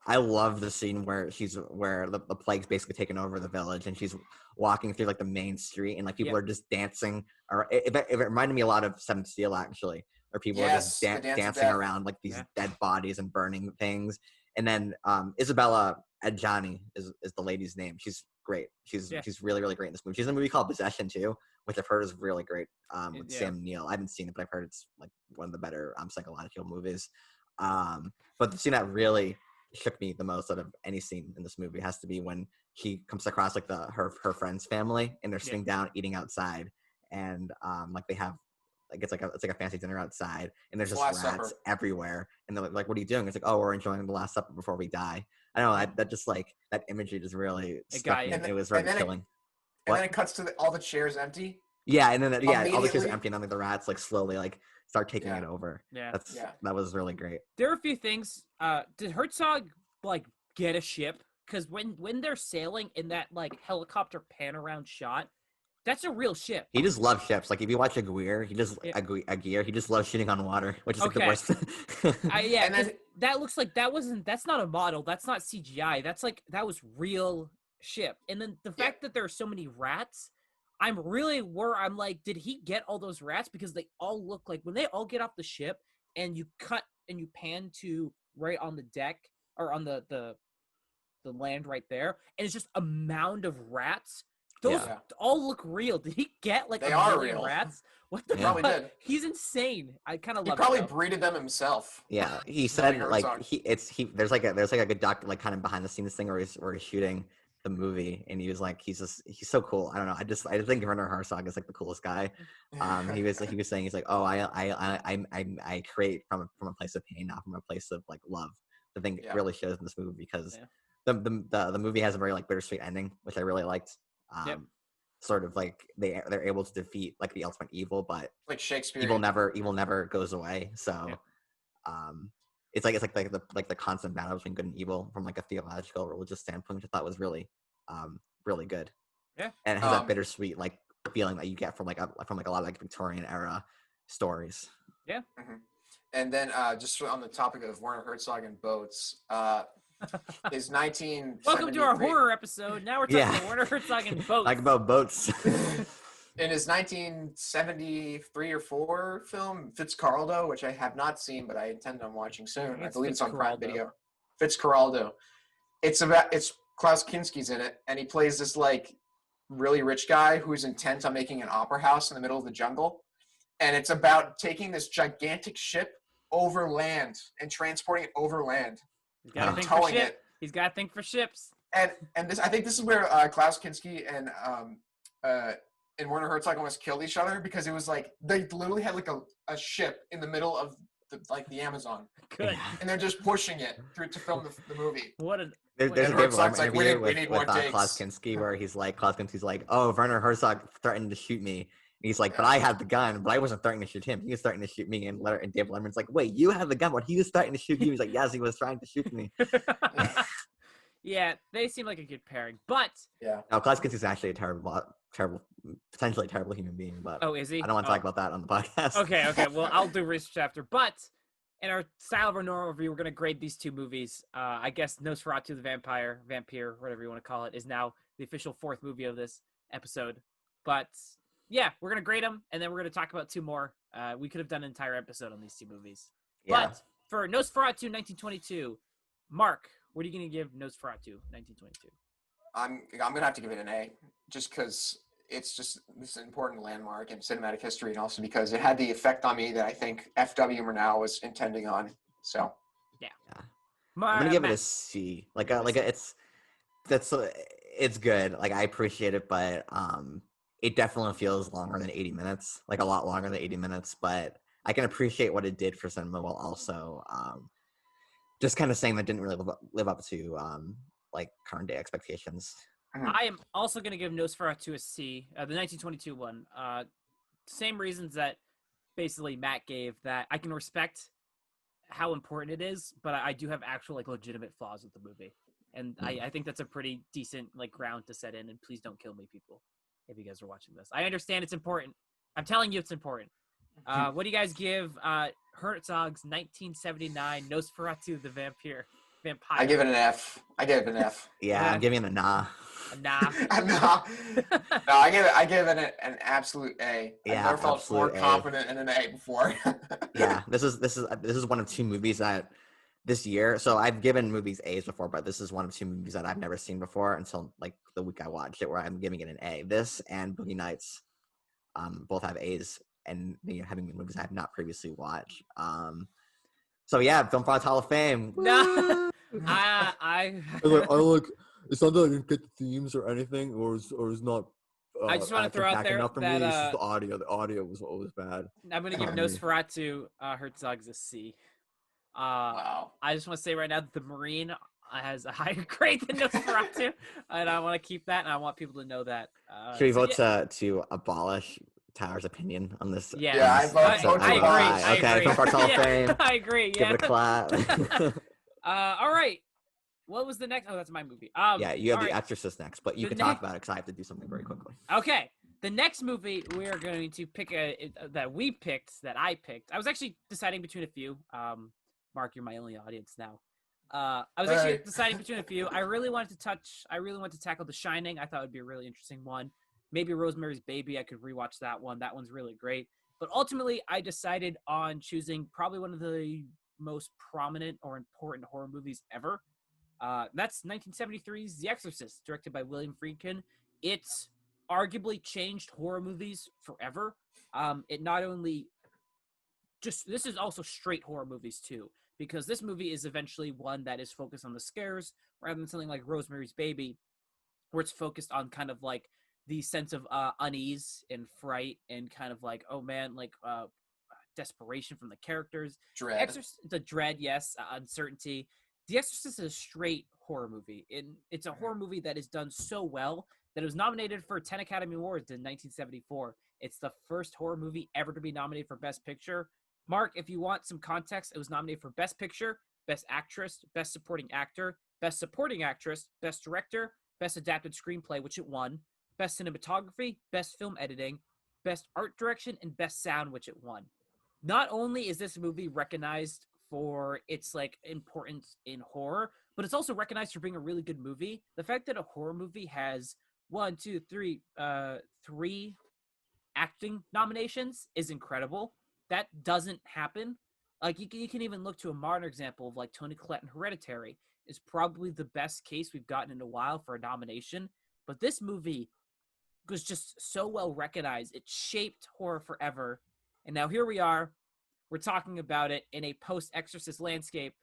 I love the scene where the plague's basically taken over the village and she's walking through like the main street and like people Yeah. are just dancing. Or it reminded me a lot of Seventh Seal actually, where people are just Yes, the Dance of dancing Death. around like these Yeah. dead bodies and burning things. And then Isabella Adjani is the lady's name. She's great. She's really, really great in this movie. She's in a movie called Possession too, which I've heard is really great with Yeah. Sam Neill. I haven't seen it, but I've heard it's like one of the better psychological movies. But the scene that really shook me the most out of any scene in this movie has to be when she comes across like her friend's family and they're sitting down eating outside and like they have like it's like a fancy dinner outside and there's It's just the rats Last Supper. everywhere and they're like what are you doing? It's like, oh, we're enjoying the Last Supper before we die. I don't know, that just like that imagery just really struck me. And It was then- very and then chilling. And then it cuts to all the chairs empty. Yeah, and then all the chairs Immediately- are empty and then like, the rats like slowly like start taking Yeah. it over. Yeah. That was really great. There are a few things. Did Herzog like get a ship? Because when they're sailing in that like helicopter pan around shot, that's a real ship. He just loves ships. Like if you watch Aguirre, he just Yeah. Aguirre, he just loves shooting on water, which is like the Okay. worst. Yeah, And then- 'cause that looks like that's not a model. That's not CGI. That was real ship. And then the fact that there are so many rats, I'm like, did he get all those rats? Because they all look like when they all get off the ship and you cut and you pan to right on the deck or on the land right there, and it's just a mound of rats. Those Yeah. all look real. Did he get like They a are million real. rats? What the Yeah. fuck? Probably did. He's insane. I kind of He love probably it. though. breeded them himself. Yeah, he Werner said like Herzog. there's like a good doc like kind of behind the scenes thing where he's shooting the movie and he was like he's so cool. I don't know. I just think Werner Herzog is like the coolest guy. He was saying he's like, oh, I create from a place of pain, not from a place of like love. The thing Yeah. really shows in this movie because Yeah. the movie has a very like bittersweet ending, which I really liked. Yep. Sort of like they're able to defeat like the ultimate evil, but Like Shakespeare. evil never goes away. So it's like the constant battle between good and evil from like a theological religious standpoint, which I thought was really really good. Yeah. And it has that bittersweet like feeling that you get from a lot of like Victorian era stories. And then just on the topic of Werner Herzog and boats, his 1973 Welcome to our horror episode. Now we're talking Yeah. about Werner Herzog and boats. Like about boats. in his 1973 or 4 film Fitzcarraldo, which I have not seen, but I intend on watching soon. I It's believe it's on Prime Fitzcarraldo. Video. Fitzcarraldo. It's Klaus Kinski's in it, and he plays this like really rich guy who's intent on making an opera house in the middle of the jungle, and it's about taking this gigantic ship over land and transporting it over land He's got to and think for towing ship. it. He's got to think for ships. And this, I think this is where Klaus Kinski and Werner Herzog almost killed each other, because it was like they literally had like a ship in the middle of the Amazon, Good. and they're just pushing it through to film the movie. What a There's a And David Herzog's Letterman like, we interview need with more takes. Klaus Kinski where Klaus Kinski's like, oh, Werner Herzog threatened to shoot me. And he's like, but I had the gun, but I wasn't threatening to shoot him. He was threatening to shoot me. And David Letterman's like, wait, you had the gun, but he was threatening to shoot you. He's like, yes, he was trying to shoot me. Yeah, they seem like a good pairing. But Now, Klaus Kinski's actually a potentially terrible human being, but oh, is he? I don't want to talk about that on the podcast. Okay. Well, I'll do research after. But in our style of our normal review, we're going to grade these two movies. I guess Nosferatu the Vampyre, whatever you want to call it, is now the official fourth movie of this episode. But yeah, we're going to grade them, and then we're going to talk about two more. We could have done an entire episode on these two movies. Yeah. But for Nosferatu 1922, Mark, what are you going to give Nosferatu 1922? I'm going to have to give it an A, just because it's just this important landmark in cinematic history, and also because it had the effect on me that I think F.W. Murnau was intending on. So, yeah. I'm gonna give it a C. It's good. Like, I appreciate it, but it definitely feels longer than 80 minutes, like a lot longer than 80 minutes. But I can appreciate what it did for cinema, while also just kind of saying that didn't really live up to like current day expectations. I am also going to give Nosferatu a C, the 1922 one. Same reasons that basically Matt gave, that I can respect how important it is, but I do have actual like legitimate flaws with the movie. And I think that's a pretty decent like ground to set in, and please don't kill me, people, if you guys are watching this. I understand it's important. I'm telling you it's important. What do you guys give Herzog's 1979 Nosferatu the Vampyre? I give it an F. Yeah, I'm giving it a nah. A nah. No, I give it an absolute A. Yeah, I've never felt more absolute A. confident in an A before. Yeah, this is one of two movies that this year. So I've given movies A's before, but this is one of two movies that I've never seen before until like the week I watched it, where I'm giving it an A. This and Boogie Nights, both have A's, and having been movies I have not previously watched. So yeah, Film Thoughts Hall of Fame. No, I like. It's not that I didn't get the themes or anything, or is not. I just want to throw out there enough for that me. It's just the audio. The audio was what was bad. I'm going to give Nosferatu Herzog's a C. Wow. I just want to say right now that the Marine has a higher grade than Nosferatu, and I want to keep that, and I want people to know that. Should we vote to abolish Tyler's opinion on this? Yeah, I vote I agree. I Okay, agree. Film Thoughts Hall of Yeah, Fame. I agree. Give Yeah. it a clap. All right. What was the next? Oh, that's my movie. Yeah, you have all The right. Exorcist next, but you The can talk about it because I have to do something very quickly. Okay. The next movie we are going to pick that I picked. I was actually deciding between a few. Mark, you're my only audience now. I was actually deciding between a few. I really wanted to tackle The Shining. I thought it would be a really interesting one. Maybe Rosemary's Baby. I could rewatch that one. That one's really great. But ultimately, I decided on choosing probably one of the most prominent or important horror movies ever. That's 1973's The Exorcist, directed by William Friedkin. It's arguably changed horror movies forever. It not only this is also straight horror movies too, because this movie is eventually one that is focused on the scares rather than something like Rosemary's Baby, where it's focused on kind of like the sense of unease and fright and kind of like, oh man, like desperation from the characters. Dread. The dread, yes, uncertainty. The Exorcist is a straight horror movie. It's a horror movie that is done so well that it was nominated for 10 Academy Awards in 1974. It's the first horror movie ever to be nominated for Best Picture. Mark, if you want some context, it was nominated for Best Picture, Best Actress, Best Supporting Actor, Best Supporting Actress, Best Director, Best Adapted Screenplay, which it won, Best Cinematography, Best Film Editing, Best Art Direction, and Best Sound, which it won. Not only is this movie recognized for its like importance in horror, but it's also recognized for being a really good movie. The fact that a horror movie has three acting nominations is incredible. That doesn't happen. Like you can even look to a modern example of like Toni Collette in Hereditary is probably the best case we've gotten in a while for a nomination. But this movie was just so well recognized. It shaped horror forever. And now here we are. We're talking about it in a post-Exorcist landscape.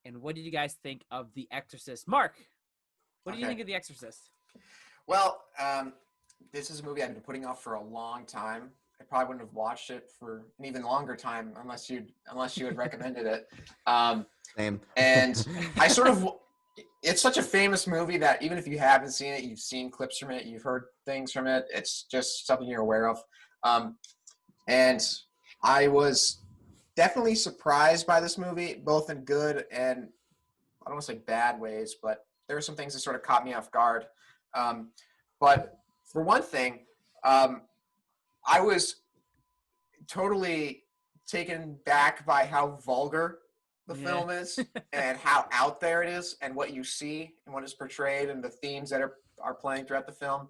And what did you guys think of The Exorcist? Mark, what do you think of The Exorcist? Well, this is a movie I've been putting off for a long time. I probably wouldn't have watched it for an even longer time unless you had recommended it. Same. And it's such a famous movie that even if you haven't seen it, you've seen clips from it, you've heard things from it. It's just something you're aware of. And I was definitely surprised by this movie, both in good and I don't want to say bad ways, but there were some things that sort of caught me off guard. But for one thing, I was totally taken back by how vulgar the Yeah. film is and how out there it is and what you see and what is portrayed and the themes that are playing throughout the film.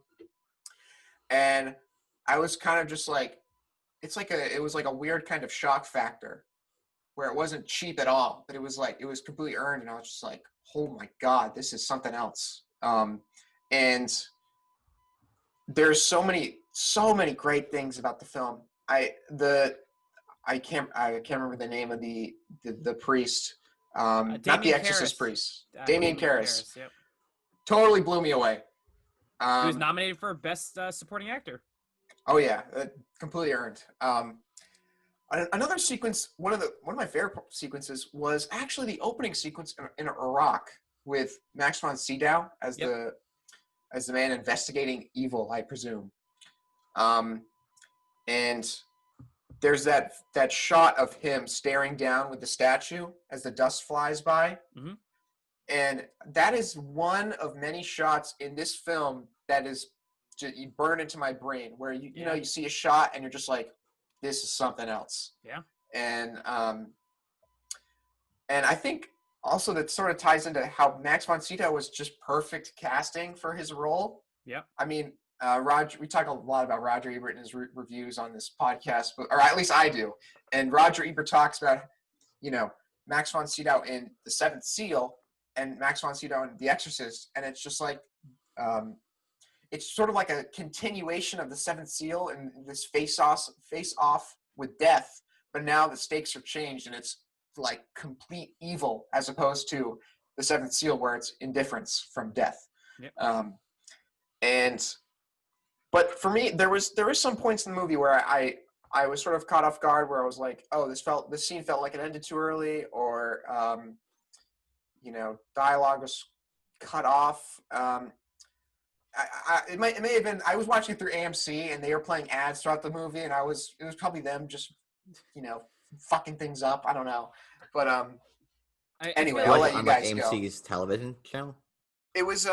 And I was kind of just like, it was like a weird kind of shock factor where it wasn't cheap at all, but it was completely earned. And I was just like, oh my God, this is something else. And there's so many great things about the film. I can't remember the name of the priest. Not the Damien Exorcist Karras. priest. Damien Karras. Yep. Totally blew me away. He was nominated for Best Supporting Actor. Oh yeah, completely earned. Another sequence, one of my favorite sequences was actually the opening sequence in Iraq with Max von Sydow as the man investigating evil, I presume. And there's that shot of him staring down with the statue as the dust flies by. Mm-hmm. And that is one of many shots in this film that is just burned into my brain, where you know, you see a shot and you're just like, this is something else. Yeah. And I think also that sort of ties into how Max von Sydow was just perfect casting for his role. Yeah. I mean, we talk a lot about Roger Ebert in his reviews on this podcast, or at least I do. And Roger Ebert talks about, you know, Max von Sydow in The Seventh Seal and Max von Sydow in The Exorcist, and it's just like, it's sort of like a continuation of The Seventh Seal and this face off with death, but now the stakes are changed and it's like complete evil as opposed to The Seventh Seal where it's indifference from death. Yep. But for me, there was some points in the movie where I was sort of caught off guard, where I was like, oh, this scene felt like it ended too early, or you know, dialogue was cut off. It may have been, I was watching it through AMC and they were playing ads throughout the movie, and it was probably them just, you know, fucking things up. I don't know, but anyway, I'll let you guys go. AMC's television channel. It was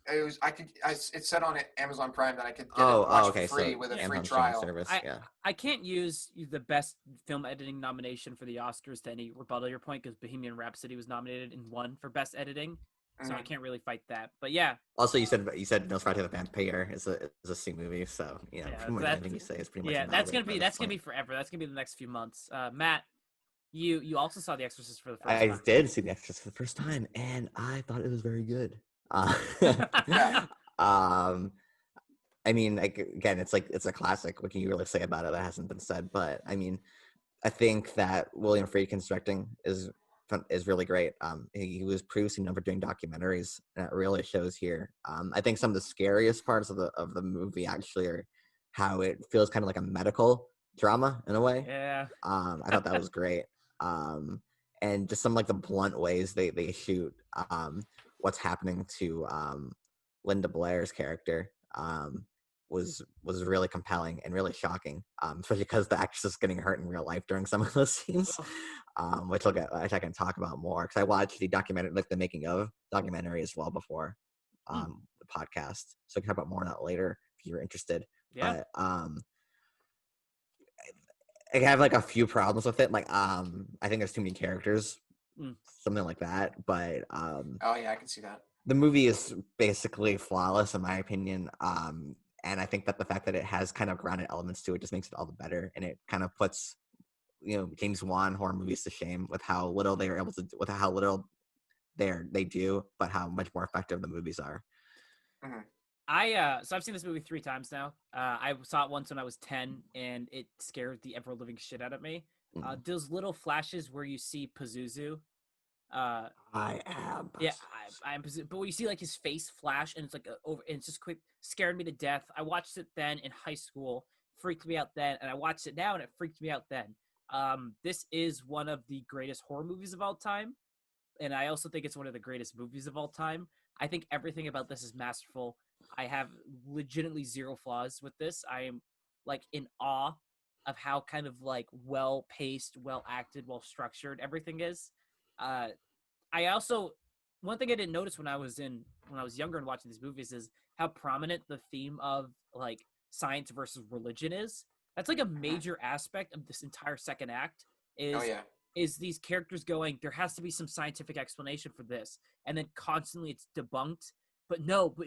it said on Amazon Prime that I could watch it for free with a free trial. Service, I can't use the best film editing nomination for the Oscars to any rebuttal your point, because Bohemian Rhapsody was nominated and won for best editing, so I can't really fight that. But yeah. Also, you said Nosferatu the Vampyre is a C movie, so you know, pretty much anything you say is pretty much. Yeah, that's gonna be forever. That's gonna be the next few months. Matt, you also saw The Exorcist for the first time. I did see The Exorcist for the first time, and I thought it was very good. I mean, like, again, it's a classic. What can you really say about it that hasn't been said? But I mean, I think that William Friedkin's directing is really great. He was previously known for doing documentaries, and it really shows here. I think some of the scariest parts of the movie actually are how it feels kind of like a medical drama in a way. Yeah. I thought that was great. And just some like the blunt ways they shoot what's happening to Linda Blair's character was really compelling and really shocking, especially because the actress is getting hurt in real life during some of those scenes, which I can talk about more, because I watched the documentary, like the making of documentary as well before the podcast, so I can talk about more on that later if you're interested. Yeah. But I have like a few problems with it, like I think there's too many characters, something like that, but oh yeah, I can see that. The movie is basically flawless in my opinion, and I think that the fact that it has kind of grounded elements to it just makes it all the better, and it kind of puts, you know, James Wan horror movies to shame with how little they are able to, with how little they do, but how much more effective the movies are. Mm-hmm. So I've seen this movie 3 times now. I saw it once when I was 10, and it scared the ever living shit out of me. Those little flashes where you see Pazuzu. I am. Yeah, I'm. But when you see like his face flash, and it's like and it's just quick, scared me to death. I watched it then in high school, freaked me out then, and I watched it now, and it freaked me out then. This is one of the greatest horror movies of all time, and I also think it's one of the greatest movies of all time. I think everything about this is masterful. I have legitimately zero flaws with this. I am like in awe of how kind of like well paced, well acted, well structured everything is. I also, one thing I didn't notice when I was younger and watching these movies is how prominent the theme of like science versus religion is. That's like a major aspect of this entire second act is Oh yeah. is these characters going, there has to be some scientific explanation for this, and then constantly it's debunked. But no, but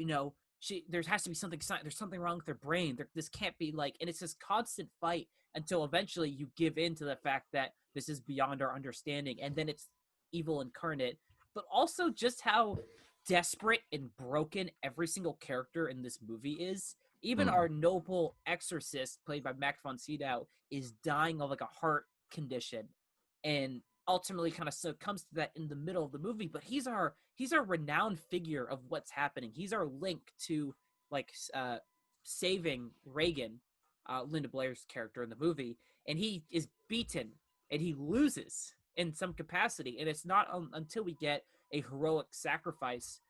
there has to be something. There's something wrong with their brain. This can't be like, and it's this constant fight until eventually you give in to the fact that this is beyond our understanding, and then it's evil incarnate. But also just how desperate and broken every single character in this movie is. Even our noble exorcist, played by Max von Sydow, is dying of like a heart condition, and ultimately kind of succumbs to that in the middle of the movie. But he's our renowned figure of what's happening. He's our link to like saving Reagan, Linda Blair's character in the movie, and he is beaten and he loses in some capacity. And it's not until we get a heroic sacrifice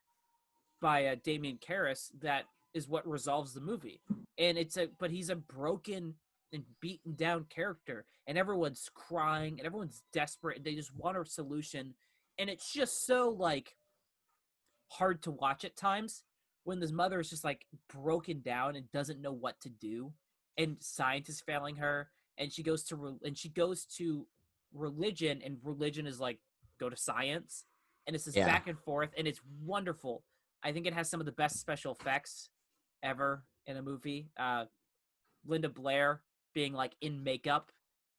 by Damien Karras that is what resolves the movie. And but he's a broken and beaten down character, and everyone's crying and everyone's desperate and they just want a solution. And it's just so like hard to watch at times when this mother is just like broken down and doesn't know what to do, and science is failing her, and she goes to religion, and religion is like, go to science, and it's this back and forth, and it's wonderful. I think it has some of the best special effects ever in a movie. Linda Blair being like in makeup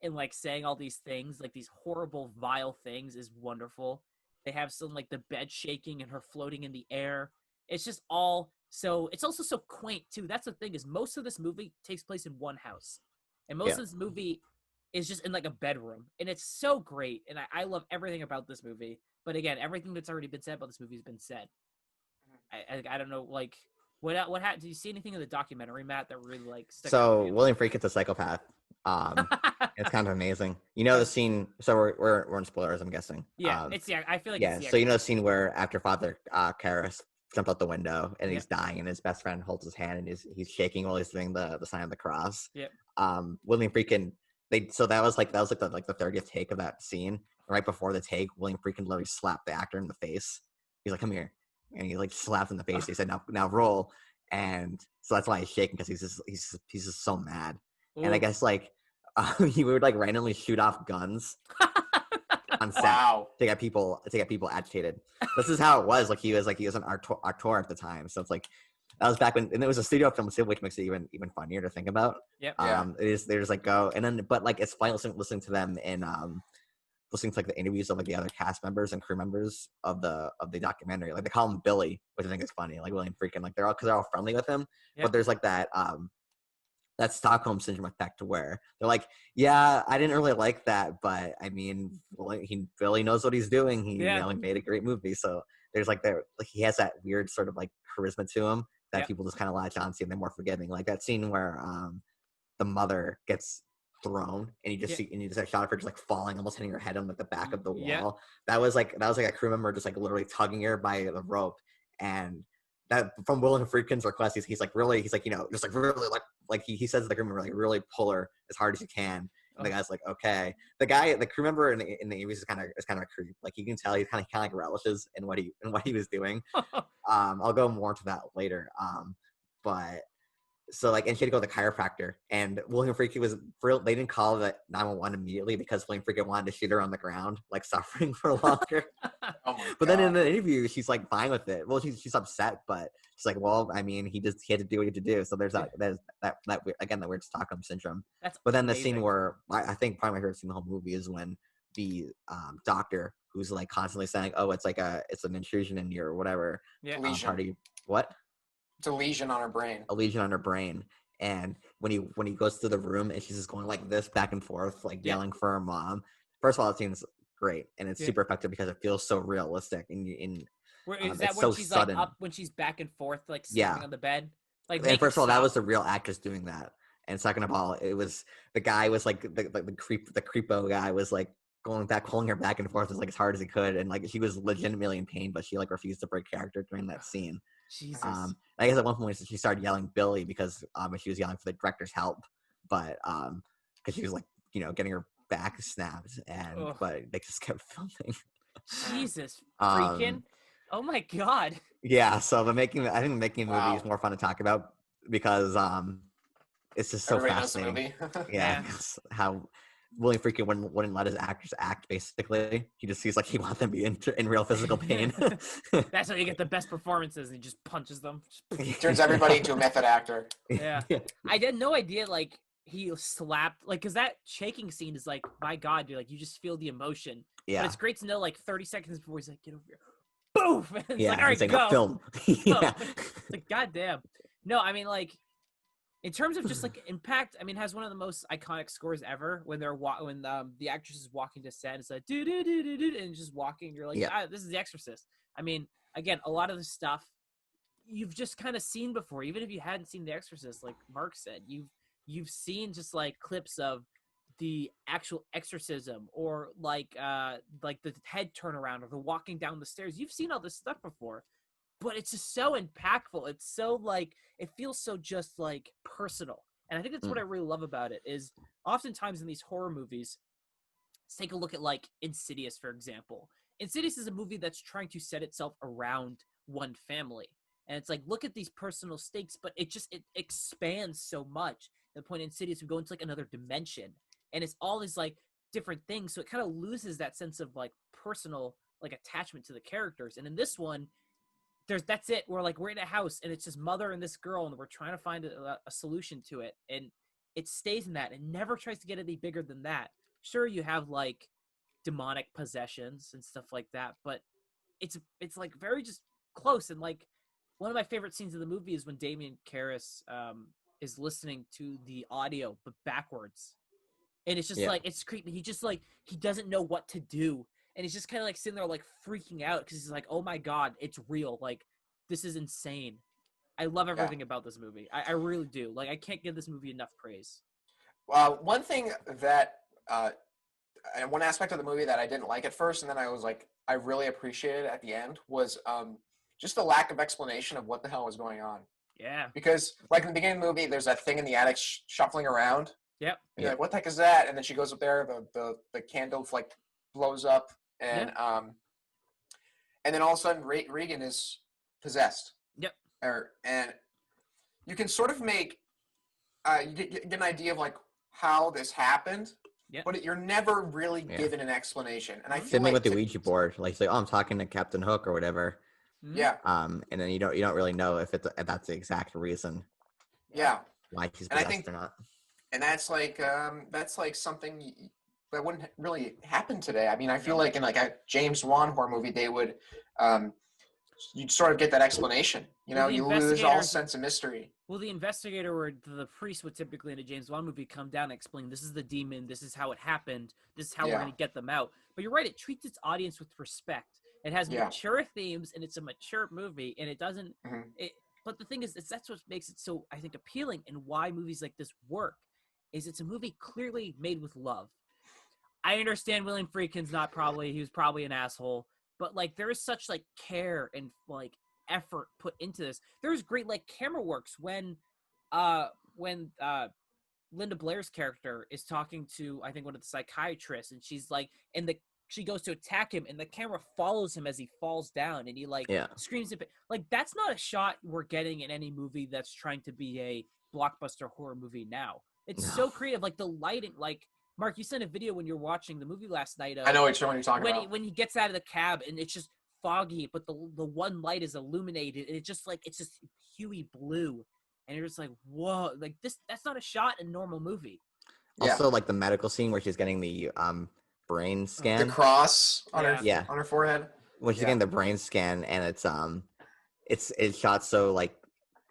and like saying all these things, like these horrible, vile things, is wonderful. They have some like the bed shaking and her floating in the air. It's just all so. It's also so quaint too. That's the thing, is most of this movie takes place in one house, and most of this movie is just in like a bedroom, and it's so great. And I love everything about this movie. But again, everything that's already been said about this movie has been said. I don't know, like what happened? Did you see anything in the documentary, Matt, that really like stuck out So to you? William Friedkin's a psychopath. It's kind of amazing. You know the scene. So we're in spoilers, I'm guessing. Yeah, I feel like it's so you know the scene where after Father Karras jumped out the window and he's dying, and his best friend holds his hand and he's shaking while he's doing the sign of the cross. Yep. William Friedkin. That was like the 30th take of that scene. And right before the take, William Friedkin literally slapped the actor in the face. He's like, "Come here," and he like slapped him in the face. He said, "Now roll." And so that's why he's shaking, because he's just so mad. Ooh. And I guess like he would like randomly shoot off guns on set to get people agitated. This is how it was. Like he was an actor at the time. So it's like that was back when, and it was a studio film too, which makes it even funnier to think about. Yep. They just like go, and then but like it's fun listening to them in listening to like the interviews of like the other cast members and crew members of the documentary. Like they call him Billy, which I think is funny. Like William Friedkin, like they're all friendly with him, but there's like that Stockholm syndrome effect where they're like, yeah, I didn't really like that, but I mean, he really knows what he's doing. He made a great movie. So there's like he has that weird sort of like charisma to him that people just kind of latch onto, and they're more forgiving. Like that scene where the mother gets thrown and you just see, and you just have a shot of her just like falling, almost hitting her head on like the back of the wall. That was like a crew member just like literally tugging her by the rope, and that from William Friedkin's request, he's like, you know, just like really like he says to the crew member, like, really pull her as hard as you can. And the guy's like, okay. The crew member in the interviews is kind of a creep. Like you can tell he's kind of like relishes in what he was doing. I'll go more into that later. But so like, and she had to go to the chiropractor, and William Friedkin they didn't call the 911 immediately because William Friedkin wanted to shoot her on the ground, like suffering for longer. But then in the interview, she's like fine with it. Well, she's upset, but she's like, well, I mean, he had to do what he had to do. So there's that again, that weird Stockholm syndrome. But then amazing. The scene where I think probably my favorite scene in the whole movie is when the doctor, who's like constantly saying, oh, it's an intrusion in your whatever party. What? It's a lesion on her brain. A lesion on her brain. And when he goes through the room and she's just going like this back and forth, like yelling for her mom. First of all, it seems great, and it's super effective because it feels so realistic. Is that when she's sudden. Like up, when she's back and forth, like sleeping on the bed? Like, and first of all, that was the real actress doing that. And second of all, it was the guy was like the creepo guy was like going back, pulling her back and forth as hard as he could, and like she was legitimately in pain, but she like refused to break character during that scene. Jesus. I guess at one point she started yelling Billy because she was yelling for the director's help, but because she was like, you know, getting her back snapped, and but they just kept filming. Jesus, freaking! Oh my god. Yeah, so I think making a movie is more fun to talk about because it's just so Everybody knows the fascinating. movie. Yeah, it's how William Freakin wouldn't let his actors act. Basically, he just sees like he wants them to be in real physical pain. That's how you get the best performances, and he just punches them. Turns everybody into a method actor. Yeah. I had no idea, like, he slapped, like, because that shaking scene is like, my God, dude, like, you just feel the emotion. But Yeah, it's great to know, like, 30 seconds before he's like, get over here. Boof! And it's yeah. like, all He's right, like, go. film. Go. Yeah, It's like, goddamn. No, I mean, like, in terms of just, like, impact, I mean, it has one of the most iconic scores ever when they're when the actress is walking to set. It's like, do and just walking. You're like, Yeah. ah, this is The Exorcist. I mean, again, a lot of the stuff you've just kind of seen before, even if you hadn't seen The Exorcist, like Mark said, you've seen just like clips of the actual exorcism or like the head turnaround or the walking down the stairs. You've seen all this stuff before, but it's just so impactful. It's so like it feels so just like personal. And I think that's what I really love about it is oftentimes in these horror movies, let's take a look at like Insidious, for example. Insidious is a movie that's trying to set itself around one family. And it's like, look at these personal stakes, but it expands so much. The point in Insidious, we go into like another dimension. And it's all these like different things. So it kind of loses that sense of like personal like attachment to the characters. And in this one, that's it. We're in a house and it's just mother and this girl, and we're trying to find a solution to it. And it stays in that and never tries to get any bigger than that. Sure, you have like demonic possessions and stuff like that, but it's like very just close. And like one of my favorite scenes of the movie is when Damien Karras is listening to the audio but backwards, and it's just like it's creepy. He just like he doesn't know what to do, and he's just kind of like sitting there like freaking out because he's like, oh my God, it's real. Like this is insane. I love everything about this movie. I really do. Like I can't give this movie enough praise. One thing that and one aspect of the movie that I didn't like at first, and then I was like, I really appreciated at the end, was just the lack of explanation of what the hell was going on. Yeah. Because, like in the beginning of the movie, there's that thing in the attic shuffling around. Yep. And you're like, what the heck is that? And then she goes up there, the candle like blows up, and then all of a sudden Regan is possessed. Yep. And you can sort of make you get an idea of like how this happened. Yep. But you're never really given an explanation, and I feel same thing like with the Ouija board. Like, say, oh, I'm talking to Captain Hook or whatever. Yeah. And then you don't really know if that's the exact reason. Yeah. Why he's possessed or not. And that's like something that wouldn't really happen today. I mean, I feel like in like a James Wan horror movie, they would you'd sort of get that explanation. You know, you lose all sense of mystery. Well, the investigator or the priest would typically in a James Wan movie come down and explain, this is the demon, this is how it happened, this is how we're going to get them out. But you're right, it treats its audience with respect. It has mature themes, and it's a mature movie, and it doesn't but the thing is that's what makes it so, I think, appealing, and why movies like this work, is it's a movie clearly made with love. I understand William Friedkin's he was probably an asshole, but like there is such like care and like effort put into this. There's great like camera works when Linda Blair's character is talking to, I think, one of the psychiatrists, and she's like, she goes to attack him, and the camera follows him as he falls down, and he screams at like that's not a shot we're getting in any movie that's trying to be a blockbuster horror movie now. It's so creative, like the lighting. Like Mark, you sent a video when you were watching the movie last night. I know which one you're talking about. When he gets out of the cab and it's just foggy, but the one light is illuminated, and it's just huey blue, and you're just like, whoa, like that's not a shot in a normal movie. Also, like the medical scene where she's getting the brain scan, the cross on her forehead, when she's getting the brain scan, and it's shot so like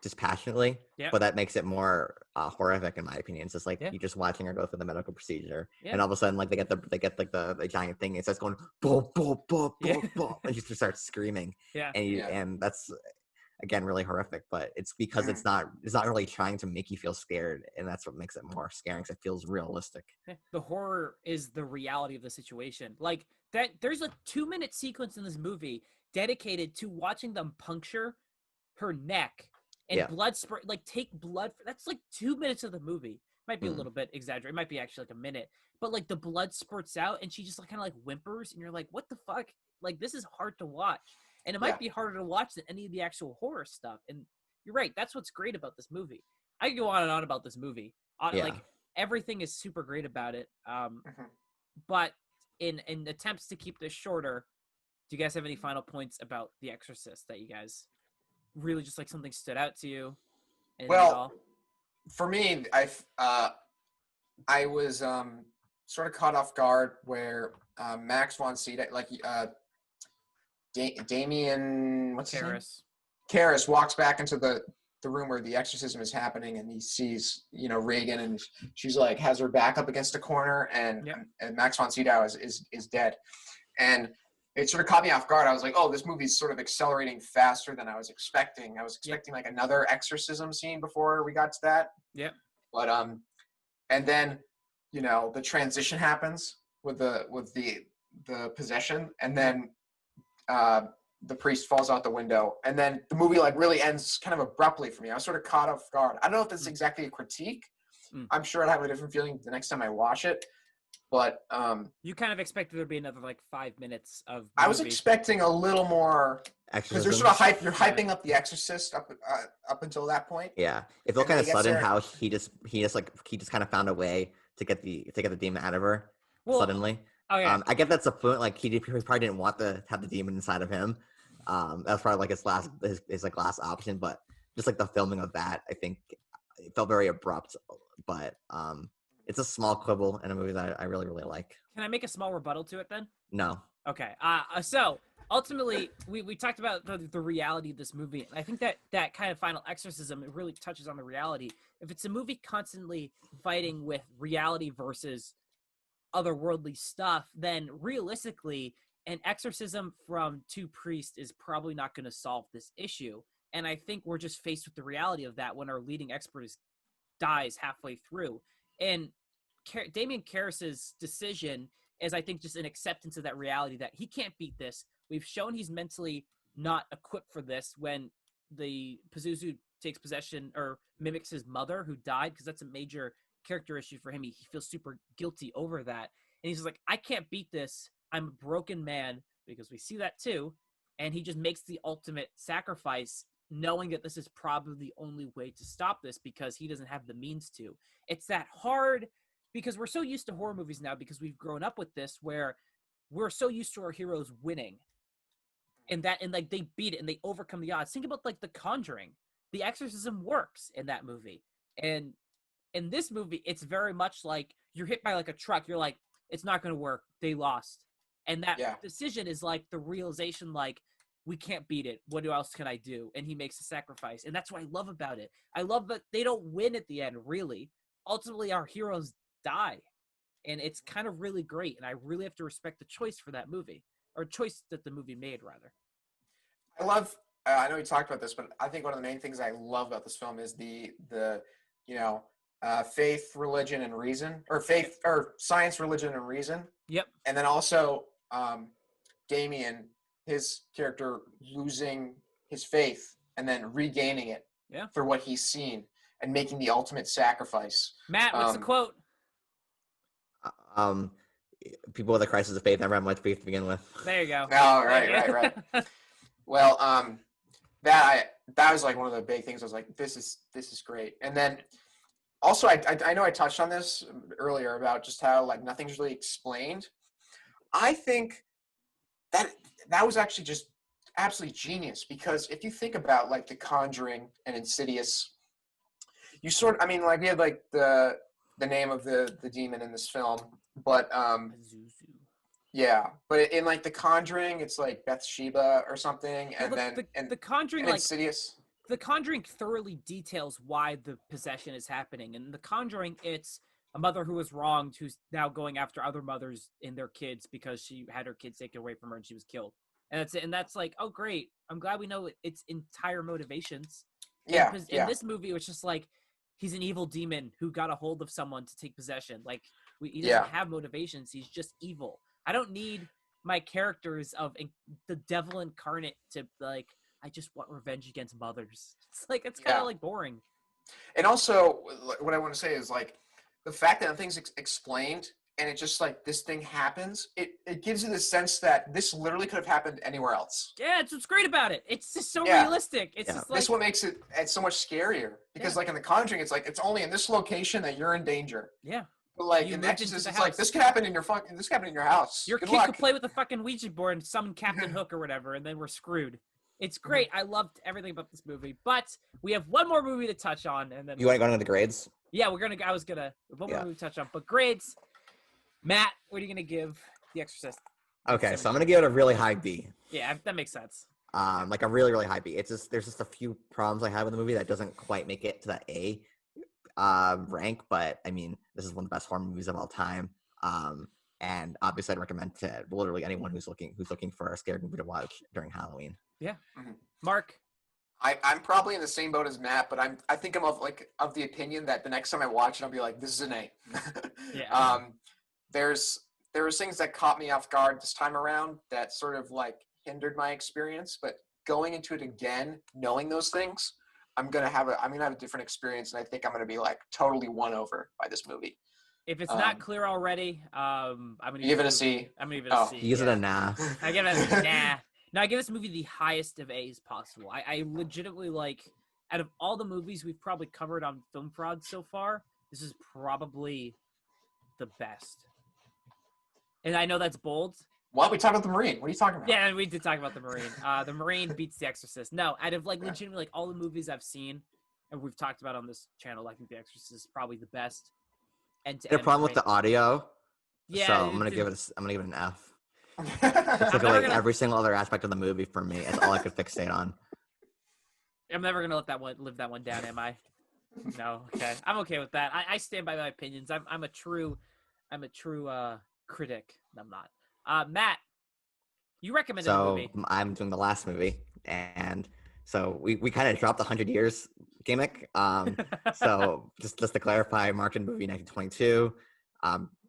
dispassionately, but that makes it more horrific in my opinion. It's just like you're just watching her go through the medical procedure, and all of a sudden like they get like the giant thing, and it starts going boom boom boom boom boom, and she just starts screaming, and that's again really horrific, but it's because it's not really trying to make you feel scared, and that's what makes it more scary, because it feels realistic. The horror is the reality of the situation. Like that, there's a 2-minute sequence in this movie dedicated to watching them puncture her neck and blood spurt, like take blood. That's like 2 minutes of the movie. Might be a little bit exaggerated. It might be actually like a minute, but like the blood spurts out, and she just like kind of like whimpers, and you're like, what the fuck? Like this is hard to watch. And it might be harder to watch than any of the actual horror stuff. And you're right. That's what's great about this movie. I could go on and on about this movie. Yeah. Like everything is super great about it. Mhm. But in attempts to keep this shorter, do you guys have any final points about The Exorcist that you guys really just like something stood out to you? Anything at all? Well, for me, I was sort of caught off guard where Max von Sydow, like Damien, what's his name? Karis. Karras walks back into the room where the exorcism is happening, and he sees Reagan, and she's like has her back up against a corner, and Yep. and Max von Sydow is dead, and it sort of caught me off guard. I was like, oh, this movie's sort of accelerating faster than I was expecting. I was expecting like another exorcism scene before we got to that. Yep. But and then the transition happens with the possession, and then the priest falls out the window, and then the movie like really ends kind of abruptly for me. I was sort of caught off guard. I don't know if this is exactly a critique. I'm sure I'd have a different feeling the next time I watch it. But you kind of expected there to be another like 5 minutes of movie. I was expecting a little more because they're sort of you're hyping up the Exorcist up until that point. Yeah, it felt kind of sudden there. how he just kind of found a way to get the demon out of her suddenly. Oh yeah. I get that's the point. Like he probably didn't want to have the demon inside of him. That's probably like his last option. But just like the filming of that, I think it felt very abrupt. But it's a small quibble in a movie that I really, really like. Can I make a small rebuttal to it then? No. Okay. So ultimately, we talked about the reality of this movie. And I think that kind of final exorcism, it really touches on the reality. If it's a movie constantly fighting with reality versus otherworldly stuff, then realistically, an exorcism from two priests is probably not going to solve this issue. And I think we're just faced with the reality of that when our leading expert dies halfway through. And Damien Karras' decision is, I think, just an acceptance of that reality that he can't beat this. We've shown he's mentally not equipped for this when the Pazuzu takes possession or mimics his mother who died, because that's a major character issue for him. He feels super guilty over that. And he's just like, I can't beat this. I'm a broken man, because we see that too. And he just makes the ultimate sacrifice, knowing that this is probably the only way to stop this because he doesn't have the means to. It's that hard because we're so used to horror movies now, because we've grown up with this, where we're so used to our heroes winning and like they beat it and they overcome the odds. Think about like The Conjuring. The exorcism works in that movie. And in this movie, it's very much like you're hit by like a truck. You're like, it's not going to work. They lost. And that decision is like the realization, like, we can't beat it. What else can I do? And he makes a sacrifice. And that's what I love about it. I love that they don't win at the end, really. Ultimately, our heroes die. And it's kind of really great. And I really have to respect the choice for that movie. Or choice that the movie made, rather. I know we talked about this, but I think one of the main things I love about this film is the faith, religion, and reason. Or faith, or science, religion, and reason. Yep. And then also Damien, his character, losing his faith and then regaining it for what he's seen and making the ultimate sacrifice. Matt, what's the quote? People with a crisis of faith never have much faith to begin with. There you go. Oh, right. Well, that was like one of the big things. I was like, this is great. And then also, I know I touched on this earlier about just how like nothing's really explained. I think that was actually just absolutely genius, because if you think about like The Conjuring and Insidious, you sort of, we had like the name of the demon in this film, but but in like The Conjuring, it's like Bathsheba or something, and The Conjuring, and like Insidious. The Conjuring thoroughly details why the possession is happening. And The Conjuring, it's a mother who was wronged, who's now going after other mothers and their kids because she had her kids taken away from her and she was killed. And that's it. And that's like, oh, great. I'm glad we know its entire motivations. Yeah. In this movie, it was just like, he's an evil demon who got a hold of someone to take possession. Like, he doesn't have motivations. He's just evil. I don't need my characters of the devil incarnate to, like, I just want revenge against mothers. It's like, it's kind of like boring. And also, what I want to say is like the fact that nothing's explained and it's just like this thing happens, it gives you the sense that this literally could have happened anywhere else. Yeah, it's what's great about it. It's just so Yeah. realistic. It's just like This what makes it so much scarier because like in The Conjuring, it's like it's only in this location that you're in danger. yeah. But like You in moved into Exorcist, the it's like house. this could happen in your house. Your Good kid luck. could play with the fucking Ouija board and summon Captain Hook or whatever, and then we're screwed. It's great. I loved everything about this movie, but we have one more movie to touch on, and then You want to go into the grades? yeah, I was gonna one more movie to touch on, but grades. Matt, what are you gonna give The Exorcist? Okay, so I'm gonna give it a really high B. Yeah, that makes sense. Like a really, really high B. It's just there's just a few problems I have with the movie that doesn't quite make it to that A rank, but I mean, this is one of the best horror movies of all time. And obviously, I'd recommend to literally anyone who's looking for a scary movie to watch during Halloween. Yeah, Mhm. Mark. I'm probably in the same boat as Matt, but I think I'm of the opinion that the next time I watch it, I'll be like, this is an A. Yeah. There was things that caught me off guard this time around that sort of like hindered my experience, but going into it again, knowing those things, I'm gonna have a different experience, and I think I'm gonna be like totally won over by this movie. If it's not clear already, I'm gonna give it a C. I'm gonna give it a C. Use it a nah. I give it a nah. No, I give this movie the highest of A's possible. I legitimately like, out of all the movies we've probably covered on Film Fraud so far, this is probably the best. And I know that's bold. What? We talked about The Marine. What are you talking about? Yeah, we did talk about The Marine. The Marine beats The Exorcist. No, out of like legitimately like all the movies I've seen and we've talked about on this channel, I think The Exorcist is probably the best. The problem with the audio. Yeah, so I'm gonna give it an F. It I'm took never away gonna- every single other aspect of the movie for me. It's all I could fixate on. I'm never gonna live that one down, am I? No, okay. I'm okay with that. I stand by my opinions. I'm a true critic. I'm not. Matt, you recommended the movie. I'm doing the last movie, and so we kind of dropped the 100 years gimmick. So just to clarify, Mark did movie 1922,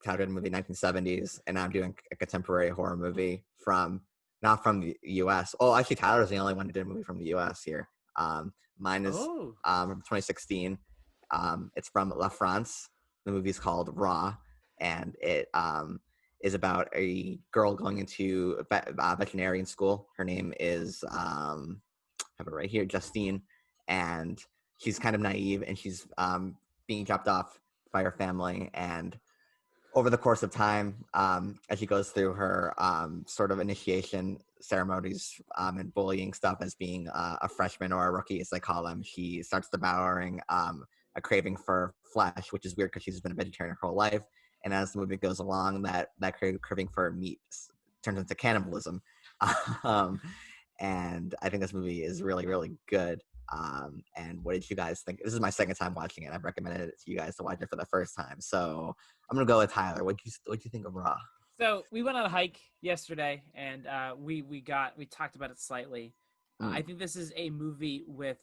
Tyler did a movie 1970s, and I'm doing a contemporary horror movie not from the U.S. Oh, actually, Tyler's the only one who did a movie from the U.S. here. Mine is from 2016. It's from La France. The movie's called Raw, and it is about a girl going into veterinarian school. Her name is I have it right here, Justine, and she's kind of naive, and she's being dropped off by her family. And over the course of time, as she goes through her sort of initiation ceremonies and bullying stuff as being a freshman or a rookie, as they call them, she starts devouring a craving for flesh, which is weird because she's been a vegetarian her whole life. And as the movie goes along, that craving for meat turns into cannibalism. And I think this movie is really, really good. And what did you guys think? This is my second time watching it. I've recommended it to you guys to watch it for the first time. So I'm gonna go with Tyler. What'd you think of Raw? So we went on a hike yesterday, and we talked about it slightly. I think this is a movie with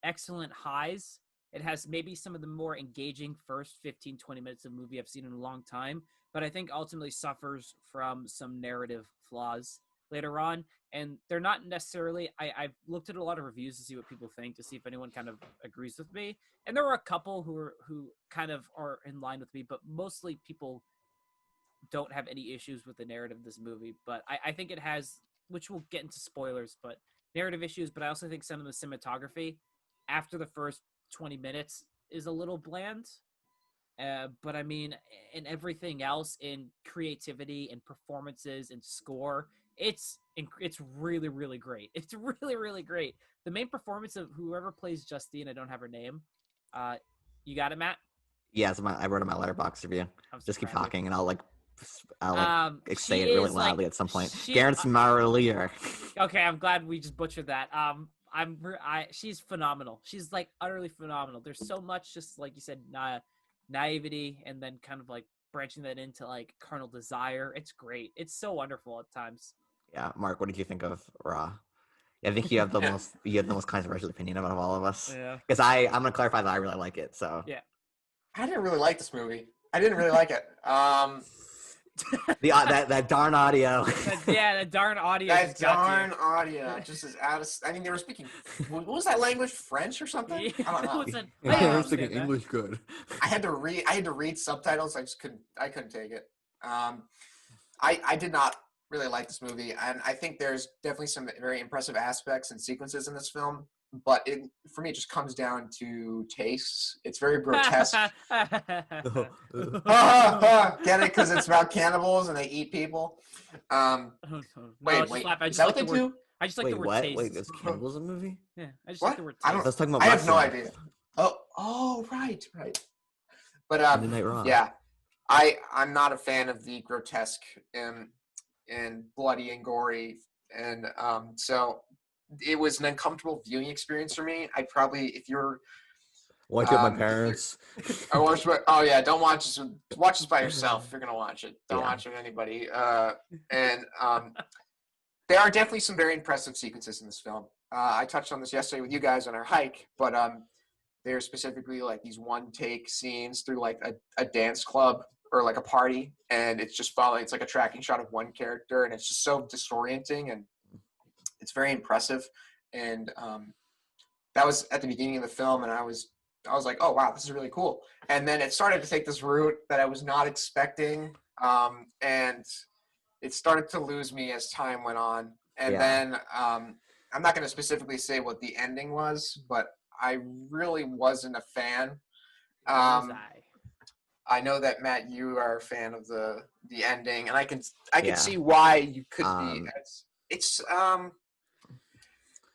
excellent highs. It has maybe some of the more engaging first 15, 20 minutes of movie I've seen in a long time, but I think ultimately suffers from some narrative flaws later on. And they're not necessarily, I've looked at a lot of reviews to see what people think, to see if anyone kind of agrees with me. And there were a couple who kind of are in line with me, but mostly people don't have any issues with the narrative of this movie. But I think it has, which we'll get into spoilers, but narrative issues. But I also think some of the cinematography after the first 20 minutes is a little bland. But I mean, in everything else, in creativity and performances and score, it's really, really great. It's really, really great. The main performance of whoever plays Justine, I don't have her name. You got it, Matt? Yeah, I wrote in my letterbox review. Just keep talking, and I'll say it really loudly at some point. Garance Marlier. Okay, I'm glad we just butchered that. She's phenomenal. She's like utterly phenomenal. There's so much, just like you said, naivety, and then kind of like branching that into like carnal desire. It's great. It's so wonderful at times. Yeah, Mark, what did you think of Raw? I think you have the most controversial opinion out of all of us. Yeah. Because I'm gonna clarify that I really like it. So yeah, I didn't really like this movie. I didn't really like it. that darn audio. that darn audio. That darn audio just is out of. I mean, they were speaking. What was that language? French or something? Yeah, I don't know. I was thinking English good. I had to read subtitles. I couldn't take it. I did not really like this movie, and I think there's definitely some very impressive aspects and sequences in this film. But for me, it just comes down to tastes. It's very grotesque. Oh, Get it? Because it's about cannibals and they eat people. No, Wait. I Is just that like what the they word. do? I just like Wait, the word what? taste. Wait, there's cannibals in the movie? Yeah, I just like What? the word I I don't. taste. was talking about I have no wrestling. idea. Oh, right. But Monday Night Raw. yeah, I'm not a fan of the grotesque and bloody and gory, and so it was an uncomfortable viewing experience for me. I'd probably, if you're, Watch it, my if you're, parents. I watched. Oh yeah, don't watch this. Watch this by yourself. If you're gonna watch it. Don't Yeah. watch it with anybody. And there are definitely some very impressive sequences in this film. I touched on this yesterday with you guys on our hike, but there's specifically like these one take scenes through like a dance club or like a party, and it's just following. It's like a tracking shot of one character, and it's just so disorienting, and it's very impressive. And that was at the beginning of the film, and I was like, oh wow, this is really cool. And then it started to take this route that I was not expecting, and it started to lose me as time went on. And Yeah. then I'm not going to specifically say what the ending was, but I really wasn't a fan. Was I know that Matt, you are a fan of the ending, and I can Yeah. see why you could be. Um, It's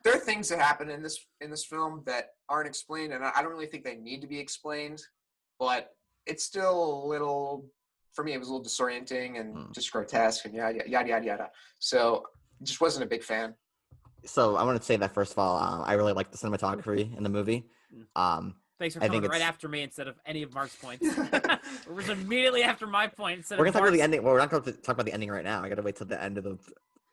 there are things that happen in this film that aren't explained, and I don't really think they need to be explained. But it's still a little, for me, it was a little disorienting and just grotesque and yada yada yada yada. So just wasn't a big fan. So I want to say that first of all, I really like the cinematography in the movie. Thanks for I coming think right it's- after me instead of any of Mark's points. It was immediately after my point instead We're of gonna talk about the Mark's. ending. Well, we're not going to talk about the ending right now. I gotta wait till the end of the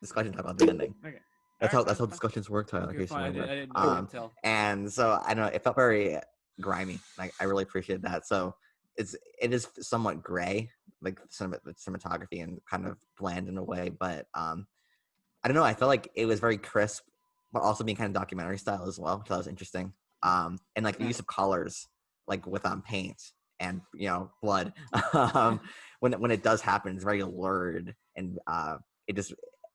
discussion to talk about the ending. Okay. That's Alright, how fine. discussions work, Tyler. in Okay, case you fine. I remember. didn't tell. And so I know it felt very grimy. Like I really appreciate that. So it is somewhat gray, like the cinematography and kind of bland in a way. But I don't know. I felt like it was very crisp, but also being kind of documentary style as well, which I thought was interesting. And like the use of colors, like with paint and blood. When it does happen, it's very lurid, and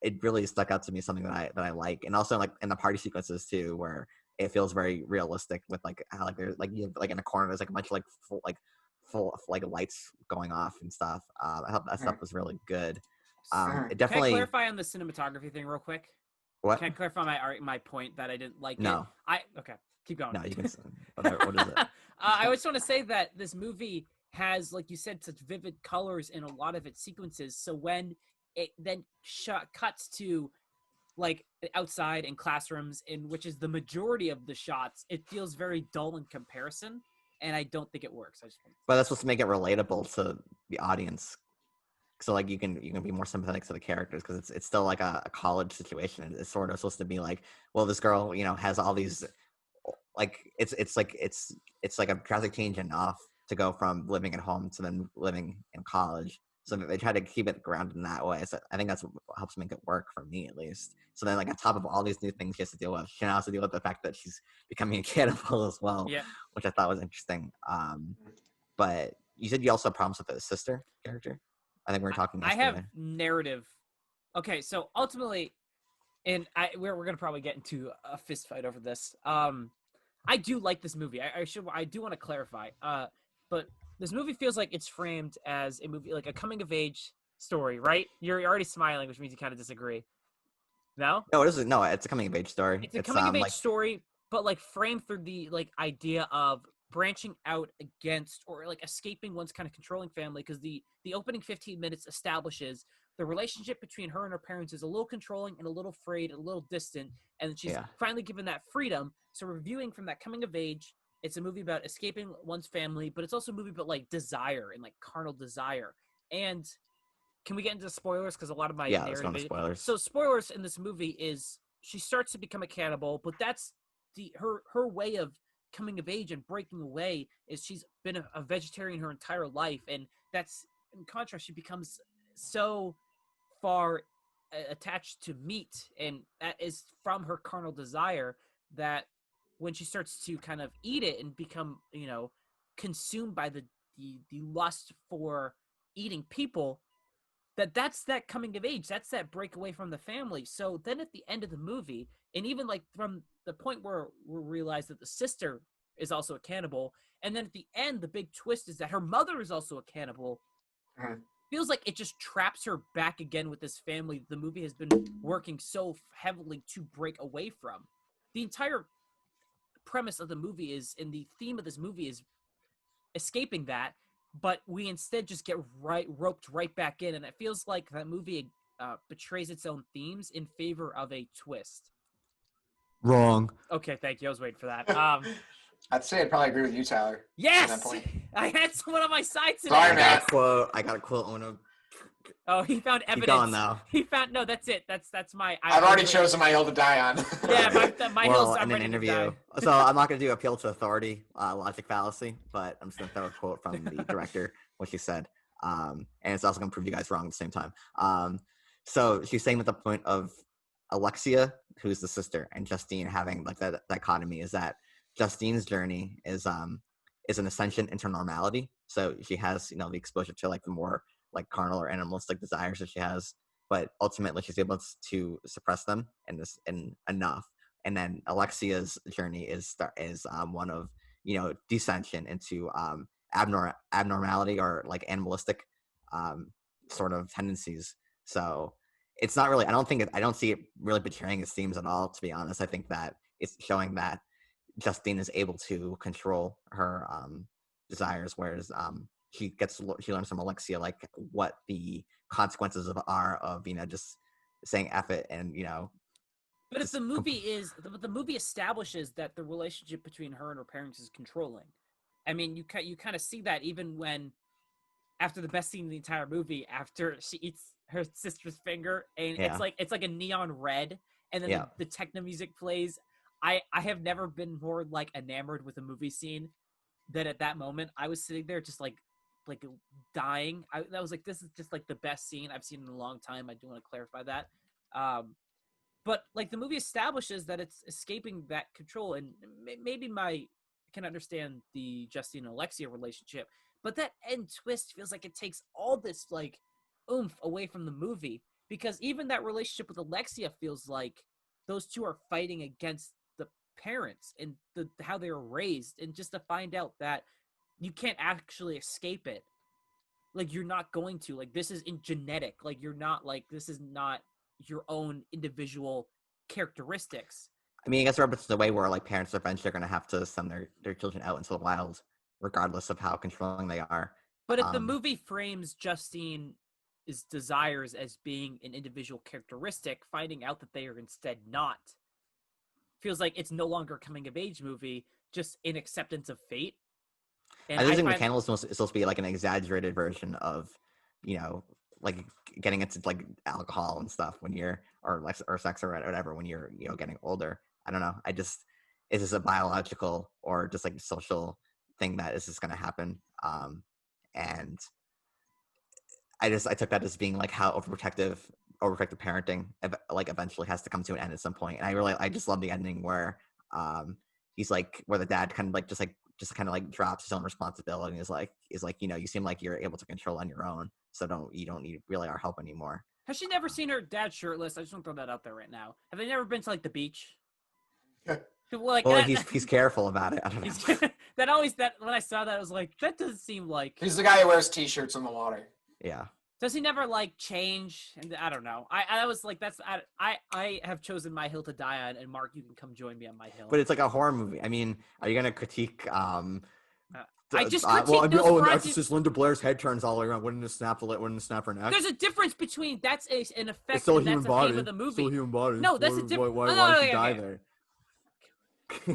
it really stuck out to me, something that I like. And also like in the party sequences too, where it feels very realistic with like how like there's like you have, like in the corner there's like a bunch of like full like lights going off and stuff. I thought that stuff was really good. It definitely. Can I clarify on the cinematography thing real quick? What? Can I clarify my point that I didn't like No. it? Okay, keep going. No, you can. What is it? I just want to say that this movie has, like you said, such vivid colors in a lot of its sequences. So when it then cuts to like outside in classrooms, in which is the majority of the shots, it feels very dull in comparison, and I don't think it works. But that's supposed to make it relatable to the audience. So like you can be more sympathetic to the characters, because it's still like a college situation. It's sort of supposed to be like, well, this girl has all these, like it's like a drastic change enough to go from living at home to then living in college. So they try to keep it grounded in that way. So I think that's what helps make it work for me, at least. So then, like on top of all these new things she has to deal with, she can also deal with the fact that she's becoming a cannibal as well, Yeah. which I thought was interesting. But you said you also have problems with the sister character. I think we were talking I yesterday. have narrative. Okay, so ultimately, and we're gonna probably get into a fist fight over this. I do like this movie. I do want to clarify. But this movie feels like it's framed as a movie, like a coming of age story, right? You're already smiling, which means you kind of disagree. No? No, it isn't. No, it's a coming of age story. It's a coming of age like, story, but like framed through the like idea of branching out against or like escaping one's kind of controlling family, because the opening 15 minutes establishes the relationship between her and her parents is a little controlling and a little frayed, a little distant, and she's finally given that freedom. So we're viewing from that coming of age. It's a movie about escaping one's family, but it's also a movie about like desire and like carnal desire. And can we get into spoilers? Because a lot of my let's go into narrative. spoilers. So spoilers in this movie is she starts to become a cannibal, but that's her way of coming of age and breaking away is she's been a vegetarian her entire life, and that's in contrast. She becomes so far attached to meat, and that is from her carnal desire, that when she starts to kind of eat it and become consumed by the lust for eating people, that's that coming of age. That's that breakaway from the family. So then at the end of the movie, and even like from the point where we realize that the sister is also a cannibal, and then at the end, the big twist is that her mother is also a cannibal. Mhm. Feels like it just traps her back again with this family the movie has been working so heavily to break away from. The entire premise of the movie is, and the theme of this movie is escaping that, but we instead just get roped right back in, and it feels like that movie betrays its own themes in favor of a twist. Wrong. Okay, thank you. I was waiting for that. I'd say I'd probably agree with you, Tyler. On that Yes, point. I had someone on my side today. Sorry, I man. got a quote. I want to Oh, he found keep evidence. going though. He found no. That's it. That's my. I've already chosen my hill to die on. Yeah, my Well, hills. I'm in an ready to interview. die. So I'm not going to do appeal to authority, logic fallacy, but I'm just going to throw a quote from the director, what she said. And it's also going to prove you guys wrong at the same time. So she's saying that the point of Alexia, who's the sister, and Justine having like that dichotomy is that Justine's journey is an ascension into normality. So she has, the exposure to like the more like carnal or animalistic desires that she has, but ultimately she's able to suppress them in enough. And then Alexia's journey is one of descension into abnormality or like animalistic sort of tendencies. So it's not really. I don't see it really betraying its themes at all. To be honest, I think that it's showing that Justine is able to control her desires, whereas she learns from Alexia like what the consequences are of just saying F it and But if just the movie establishes that the relationship between her and her parents is controlling. I mean, you kind of see that even when, after the best scene in the entire movie, after she eats her sister's finger, and Yeah. it's like a neon red, and then Yeah. the techno music plays. I have never been more like enamored with a movie scene than at that moment. I was sitting there just like dying. I was like, this is just like the best scene I've seen in a long time. I do want to clarify that. But like the movie establishes that it's escaping that control, and maybe I can understand the Justine and Alexia relationship, but that end twist feels like it takes all this like oomph away from the movie, because even that relationship with Alexia feels like those two are fighting against the parents and how they were raised, and just to find out that you can't actually escape it. Like you're not going to, like, this is in genetic, like you're not, like, this is not your own individual characteristics. I mean, I guess it's the way where like parents eventually are going to have to send their children out into the wild, regardless of how controlling they are. But if the movie frames Justine's desires as being an individual characteristic, finding out that they are instead not, feels like it's no longer a coming of age movie, just an acceptance of fate. And I think the cannibalism is supposed to be like an exaggerated version of, like getting into like alcohol and stuff when you're, or sex or whatever when you're, getting older. I don't know. Is this a biological or just like social thing that is just going to happen? And I took that as being like how overprotective parenting like eventually has to come to an end at some point. And I just love the ending where he's like, where the dad kind of like just kind of like drops his own responsibility and is like, you seem like you're able to control on your own, so you don't need really our help anymore. Has she never seen her dad shirtless? I just want to throw that out there right now. Have they never been to like the beach? Like, he's careful about it. I don't know. that when I saw that, I was like, that doesn't seem like. He's the guy who wears t-shirts in the water. Yeah. Does he never like change? And I don't know. I was like, I have chosen my hill to die on, and Mark, you can come join me on my hill. But it's like a horror movie. I mean, are you gonna critique? I just in The Exorcist, Linda Blair's head turns all the way around. Wouldn't it snap her neck? There's a difference between that's an effect It's still and human that's body. a theme of the movie. Still human body. No, that's a different. Why did she die there?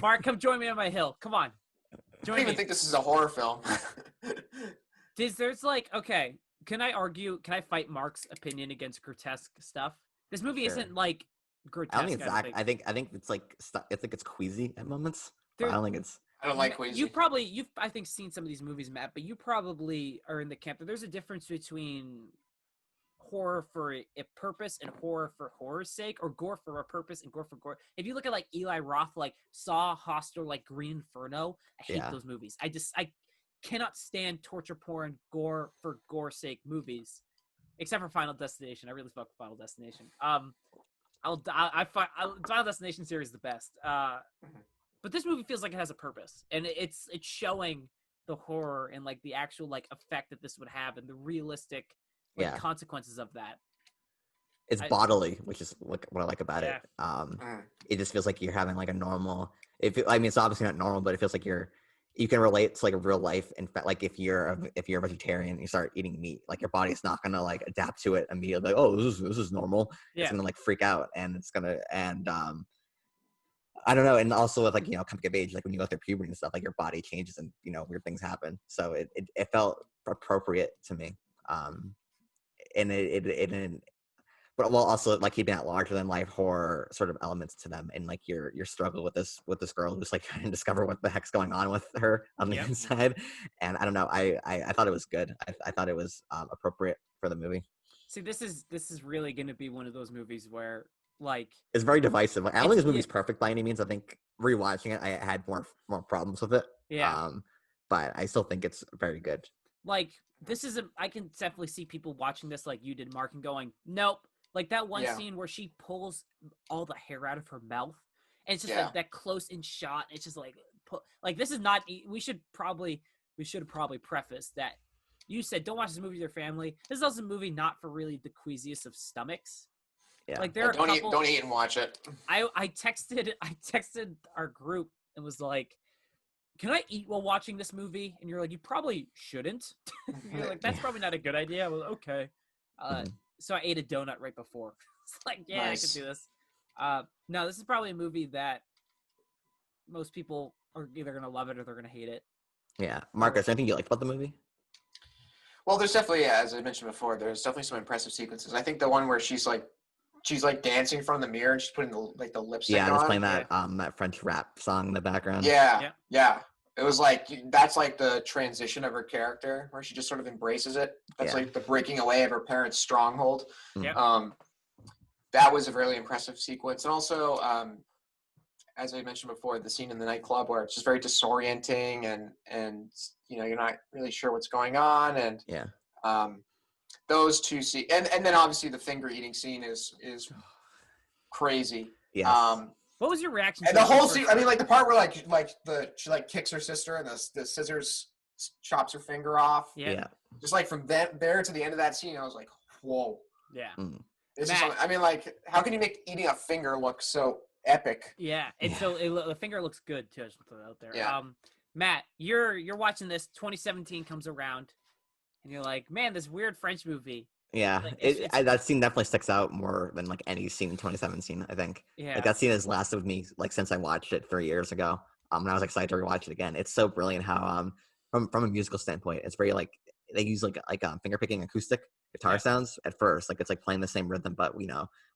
Mark, come join me on my hill. Come on. I don't even think this is a horror film. There's like, okay, can I fight Mark's opinion against grotesque stuff? This movie isn't like grotesque. I don't think it's I think it's like, I think it's queasy at moments. But I don't think it's. I don't like queasy. You've I think seen some of these movies, Matt, but you probably are in the camp that there's a difference between horror for a purpose and horror for horror's sake, or gore for a purpose and gore for gore. If you look at like Eli Roth, like Saw, Hostel, like Green Inferno, I hate those movies. I cannot stand torture porn, gore for gore's sake movies. except for Final Destination. I really fuck with Final Destination. Final Destination series is the best. But this movie feels like it has a purpose, and it's showing the horror and like the actual like effect that this would have and the realistic like consequences of that. It's bodily, which is what I like about it. Mm. It just feels like you're having like a normal. It's obviously not normal, but it feels like you can relate to like a real life. In fact, like if you're a vegetarian and you start eating meat, like your body's not gonna like adapt to it immediately. Like, oh, this is normal. Yeah. It's gonna like freak out, and it's gonna I don't know. And also with like coming of age, like when you go through puberty and stuff, like your body changes and weird things happen. So it felt appropriate to me. And it didn't. But while also like keeping that larger than life horror sort of elements to them, and like your struggle with this girl who's like trying to discover what the heck's going on with her on the inside. And I don't know, I thought it was good. I thought it was appropriate for the movie. See, this is really going to be one of those movies where like it's very divisive. Like, I don't think this movie's perfect by any means. I think rewatching it, I had more problems with it. Yeah. But I still think it's very good. Like I can definitely see people watching this like you did, Mark, and going, nope. Like that one scene where she pulls all the hair out of her mouth, and it's just like that close in shot. It's just like this is not. We should probably preface that you said don't watch this movie with your family. This is also a movie not for really the queasiest of stomachs. Yeah. Like there are don't eat and watch it. I texted our group and was like, can I eat while watching this movie? And you're like, you probably shouldn't. You're like, that's probably not a good idea. I was okay. So I ate a donut right before. It's like, yeah, nice. I can do this. No, this is probably a movie that most people are either going to love it or they're going to hate it. Yeah. Marcus, anything you liked about the movie? Well, there's definitely, as I mentioned before, there's definitely some impressive sequences. I think the one where she's dancing in front of the mirror and she's putting the lipstick on. Yeah, just playing that French rap song in the background. Yeah. It was like, that's like the transition of her character where she just sort of embraces it. That's like the breaking away of her parents' stronghold. Yeah. That was a really impressive sequence. And also, as I mentioned before, the scene in the nightclub where it's just very disorienting and you're not really sure what's going on. And those two scenes, and then obviously the finger eating scene is crazy. Yes. What was your reaction? And the whole scene, I mean, like the part where she kicks her sister and the scissors chops her finger off. Yeah. Just like from there to the end of that scene, I was like, whoa. Yeah. This is I mean, like, how can you make eating a finger look so epic? Yeah. And so the finger looks good too. I just put it out there. Yeah. Matt, you're watching this. 2017 comes around, and you're like, man, this weird French movie. Yeah, like, that scene definitely sticks out more than like any scene in 2017. I think. Yeah. Like that scene has lasted with me like since I watched it 3 years ago. And I was excited to rewatch it again. It's so brilliant how from a musical standpoint, it's very like they use like finger picking acoustic guitar sounds at first. Like it's like playing the same rhythm, but with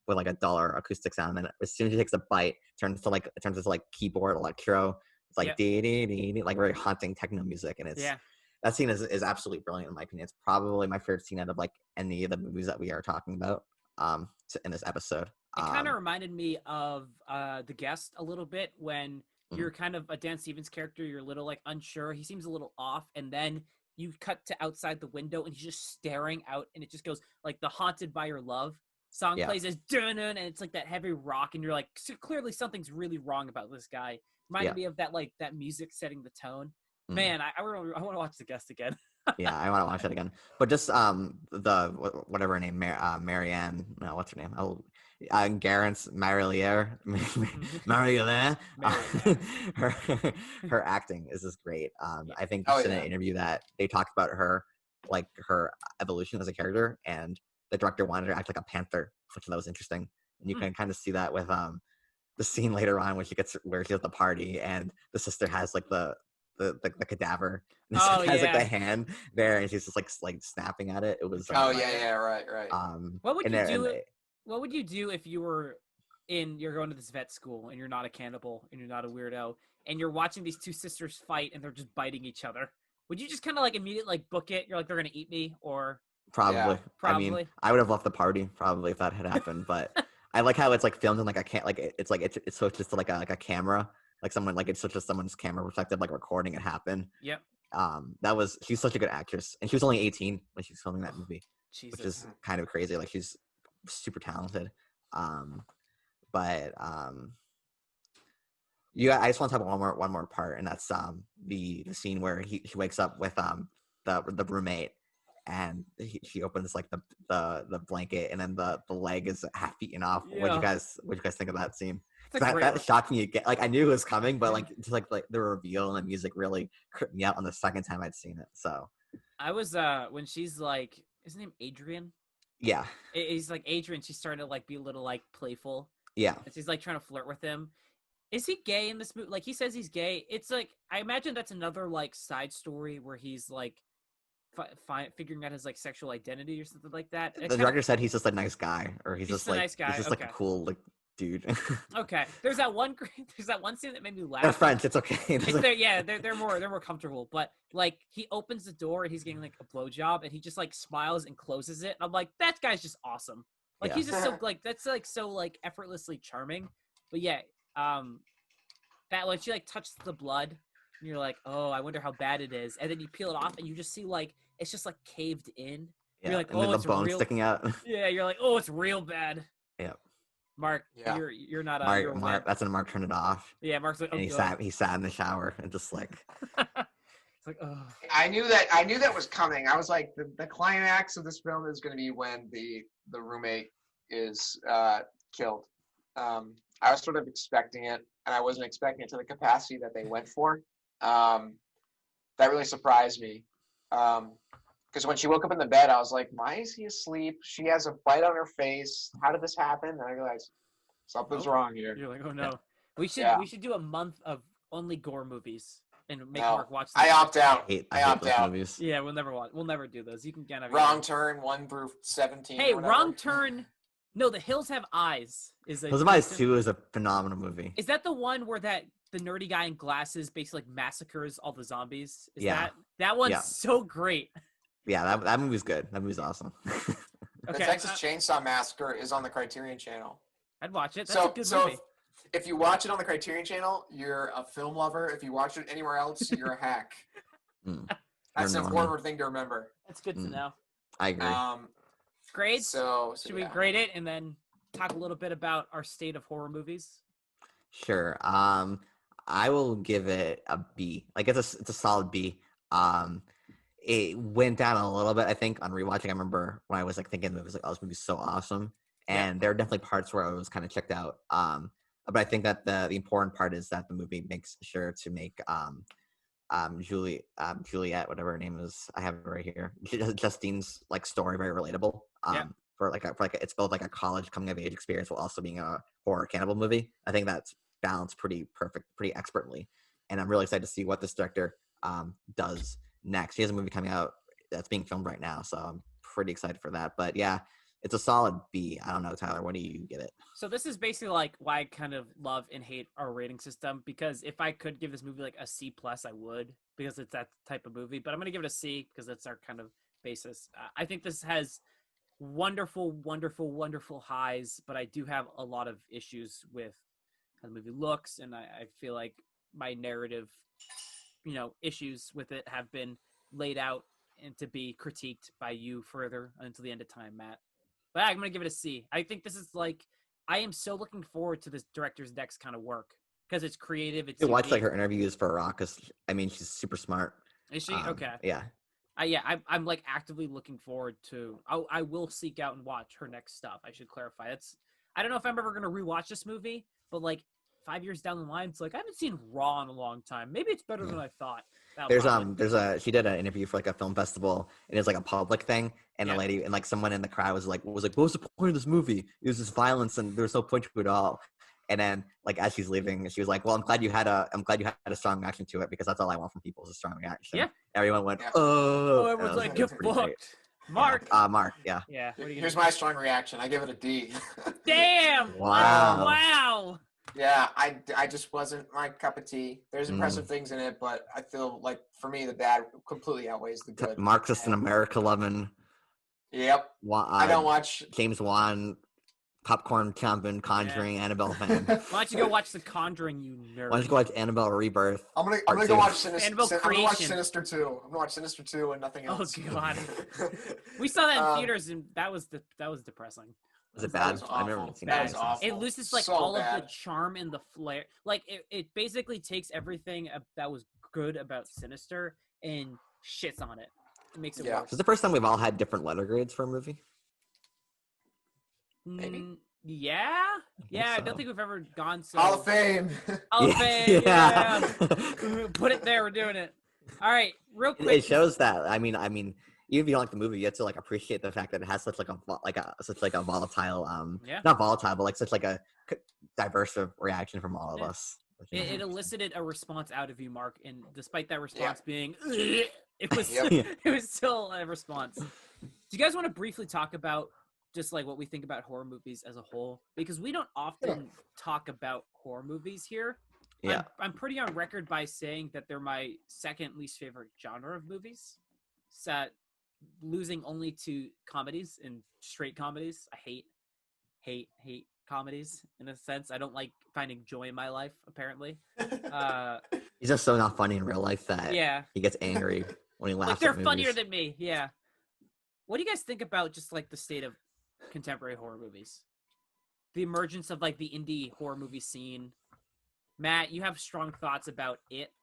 like a duller acoustic sound. And then as soon as she takes a bite, it turns into like keyboard electro. It's like dee dee dee, like very haunting techno music, and it's that scene is absolutely brilliant in my opinion. It's probably my favorite scene out of like any of the movies that we are talking about in this episode. It kind of reminded me of The Guest a little bit when you're kind of a Dan Stevens character. You're a little like unsure. He seems a little off, and then you cut to outside the window and he's just staring out, and it just goes like the "Haunted by Your Love" song plays as dun dun, and it's like that heavy rock, and you're like, so clearly something's really wrong about this guy. Reminded me of that like that music setting the tone. Man, I want to watch The Guest again. Yeah, I want to watch it again. But just the whatever her name, Marianne. No, what's her name? Garance Mariliere. Mariliere. Her acting is just great. I think in an interview that they talked about her evolution as a character, and the director wanted her to act like a panther, which that was interesting. And you can kind of see that with the scene later on when she's at the party and the sister has like the cadaver and has like the hand there and she's just like snapping at it. It was right. What would you do if you were you're going to this vet school and you're not a cannibal and you're not a weirdo and you're watching these two sisters fight and they're just biting each other? Would you just kind of like immediately like book it? You're like, they're gonna eat me? Or probably. I mean, I would have left the party probably if that had happened, but I like how it's like filmed in like it's so it's just like a camera, like someone like it's just someone's camera perspective, like recording it happen. Yep. She's such a good actress, and she was only 18 when she was filming that movie. Jesus. which is kind of crazy. Like she's super talented. But I just want to talk about one more part, and that's the scene where he wakes up with the roommate, and she opens like the blanket, and then the leg is half eaten off. Yeah. What'd you guys think of that scene? It's a great That shocked me again. Like I knew it was coming, but like just like the reveal and the music really creeped me out on the second time I'd seen it. So I was when she's like, is his name Adrian? yeah, He's like Adrian. She's starting to like be a little like playful. yeah. And she's like trying to flirt with him. Is he gay in this movie? Like he says he's gay. It's like I imagine that's another like side story where he's like figuring out his like sexual identity or something like that. The director said he's just a nice guy, or he's just a like nice guy. he's just like a cool like dude. Okay. There's that one scene that made me laugh. They're French. It's okay. They're more comfortable. But like he opens the door and he's getting like a blowjob and he just like smiles and closes it. I'm like, that guy's just awesome. Like Yeah. he's just so like that's like so like effortlessly charming. But yeah, that when she like touches the blood and you're like, oh, I wonder how bad it is. And then you peel it off and you just see like it's just like caved in. Yeah. You're like, and oh, then the it's bone real. sticking out. Yeah, you're like, oh, it's real bad. Yeah. Mark, Yeah. you're not Mark, that's when Mark turned it off. Yeah, Mark's like, oh, And he sat in the shower and just like it's like, oh. I knew that was coming. I was like, the climax of this film is going to be when the roommate is killed. I was sort of expecting it, and I wasn't expecting it to the capacity that they went for. That really surprised me. Because when she woke up in the bed, I was like, why is he asleep? She has a bite on her face. How did this happen? And I realized something's wrong here. You're like, oh no. We should do a month of only gore movies and make Mark watch them. I opt out. I hate opt those out. movies. Yeah, we'll never do those. You can get Wrong Turn 1 through 17. Hey, Wrong Turn. No, The Hills Have Eyes Hills Have Eyes 2 is a phenomenal movie. Is that the one where the nerdy guy in glasses basically like massacres all the zombies? That one's so great. Yeah, that movie's good. That movie's awesome. The Texas Chainsaw Massacre is on the Criterion Channel. I'd watch it. That's a good movie. If you watch it on the Criterion Channel, you're a film lover. If you watch it anywhere else, you're a hack. That's an important thing to remember. That's good to know. I agree. Grades? So should we grade it and then talk a little bit about our state of horror movies? Sure. I will give it a B. Like it's a solid B. It went down a little bit, I think, on rewatching. I remember when I was like thinking it was like, oh, this movie's so awesome. And there are definitely parts where I was kind of checked out. But I think that the important part is that the movie makes sure to make Juliet, whatever her name is, I have it right here, Justine's like story very relatable. For it's both like a college coming of age experience while also being a horror cannibal movie. I think that's balanced pretty expertly, and I'm really excited to see what this director does next. She has a movie coming out that's being filmed right now, so I'm pretty excited for that. But yeah, it's a solid B. I don't know, Tyler, what do you give it? So this is basically like why I kind of love and hate our rating system, because if I could give this movie like a C+, I would, because it's that type of movie. But I'm going to give it a C because that's our kind of basis. I think this has wonderful highs, but I do have a lot of issues with how the movie looks, and I feel like my narrative, issues with it have been laid out and to be critiqued by you further until the end of time, Matt. But I'm going to give it a C. I think this is like, I am so looking forward to this director's next kind of work because it's creative. It's watch like her interviews for Rock, because I mean she's super smart. Is she? Okay. Yeah. I'm like actively looking forward to. I will seek out and watch her next stuff. I should clarify. I don't know if I'm ever going to rewatch this movie, but like 5 years down the line, it's like I haven't seen Raw in a long time. Maybe it's better than I thought. She did an interview for like a film festival, and it's like a public thing, and a lady and like someone in the crowd was like, what was the point of this movie? It was just violence, and there was no point to it all. And then like as she's leaving, she was like, well, I'm glad you had a strong reaction to it, because that's all I want from people is a strong reaction. Yeah. Everyone went, everyone's like, get fucked. Mark. Mark, yeah. Yeah. Here's my strong reaction. I give it a D. Damn. Wow. Yeah, I just wasn't my cup of tea. There's impressive things in it, but I feel like for me the bad completely outweighs the good. Marxist and America loving. Yep. I don't watch James Wan popcorn chomping Conjuring Annabelle fan. Why don't you go watch The Conjuring, you nerd? Why don't you go watch Annabelle Rebirth? I'm gonna Part go two. watch Sinister. Annabelle I'm gonna watch Creation. Sinister 2. I'm gonna watch Sinister 2 and nothing Oh else. god, we saw that in theaters, and that was depressing. Was it That bad? was I've never awful. seen That that. was since. awful. It loses like So all of bad. the charm and the flair. Like it basically takes everything that was good about Sinister and shits on it. It makes it Yeah. worse. Is this the first time we've all had different letter grades for a movie? Maybe. Yeah. I don't so. think we've ever gone so. Hall of Fame. Hall of Fame. Yeah. Put it there. We're doing it. All right, real It quick. shows that. I mean, even if you don't like the movie, you have to like appreciate the fact that it has such like a volatile, Yeah. not volatile, but like such like a diverse reaction from all of Yeah. us. It elicited a response out of you, Mark, and despite that response being, it was Yep. it was still a response. Do you guys want to briefly talk about just like what we think about horror movies as a whole? Because we don't often talk about horror movies here. Yeah. I'm pretty on record by saying that they're my second least favorite genre of movies, losing only to comedies and straight comedies. I hate comedies in a sense. I don't like finding joy in my life, apparently. He's just so not funny in real life that Yeah. he gets angry when he laughs. Like they're at funnier movies. than me. Yeah. What do you guys think about just like the state of contemporary horror movies? The emergence of like the indie horror movie scene. Matt, you have strong thoughts about it.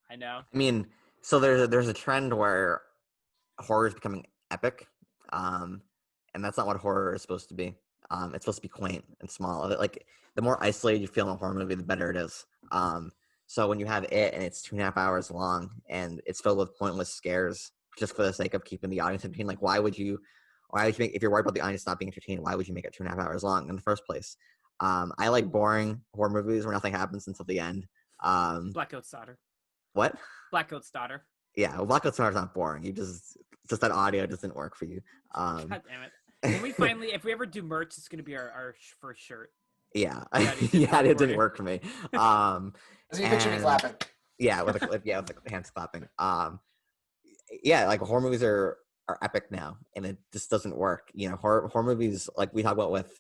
I know. I mean, so there's a trend where horror is becoming epic, and that's not what horror is supposed to be. It's supposed to be quaint and small. Like the more isolated you feel in a horror movie, the better it is. So when you have it and it's 2.5 hours long and it's filled with pointless scares just for the sake of keeping the audience entertained, like why would you make, if you're worried about the audience not being entertained, why would you make it 2.5 hours long in the first place? I like boring horror movies where nothing happens until the end. Black Coat's Daughter. What? Black Coat's Daughter. Yeah, well, Black Coat's not boring. You just that audio doesn't work for you. God damn it. When we finally, if we ever do merch, it's going to be our first shirt. Yeah, Yeah, yeah, it didn't work for me. Does he picture me and- clapping? Yeah, with the hands clapping. Yeah, like horror movies are epic now, and it just doesn't work. You know, horror movies, like we talk about with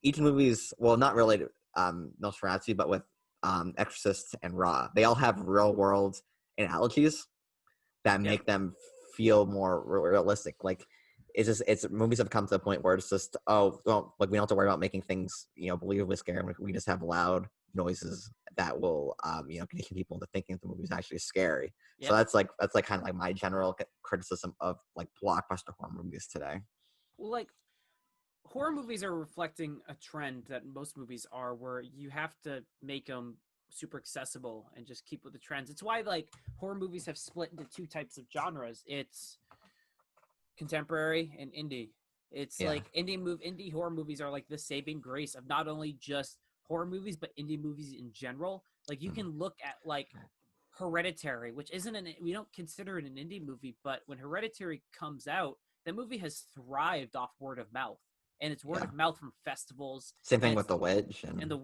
each movie's, well, not related Nosferatu, but with Exorcist and Raw, they all have real world analogies that make them feel more realistic. Like it's movies have come to a point where it's just like we don't have to worry about making things believably scary. We just have loud noises that will condition people into thinking the movie is actually scary. Yep. So that's like kind of like my general criticism of like blockbuster horror movies today. Well, like horror movies are reflecting a trend that most movies are, where you have to make them super accessible and just keep with the trends. It's why like horror movies have split into two types of genres. It's contemporary and indie. It's like indie horror movies are like the saving grace of not only just horror movies but indie movies in general. Like you can look at like Hereditary, which we don't consider it an indie movie, but when Hereditary comes out, that movie has thrived off word of mouth, and it's word of mouth from festivals. Same thing with The Witch and The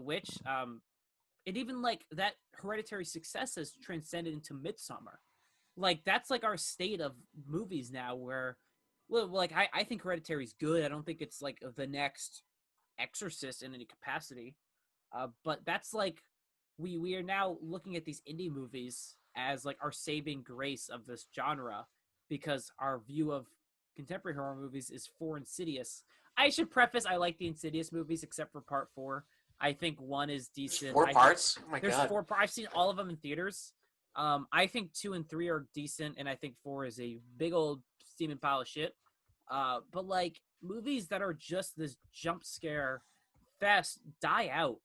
Witch. And even like that Hereditary success has transcended into Midsummer. Like that's like our state of movies now, where like I think Hereditary is good. I don't think it's like the next Exorcist in any capacity, but that's like we are now looking at these indie movies as like our saving grace of this genre, because our view of contemporary horror movies is for Insidious. I should preface, I like the Insidious movies except for part 4. I think 1 is decent. Four parts? Oh my There's god. 4 parts. I've seen all of them in theaters. I think 2 and 3 are decent, and I think 4 is a big old steaming pile of shit. But like movies that are just this jump scare fest die out,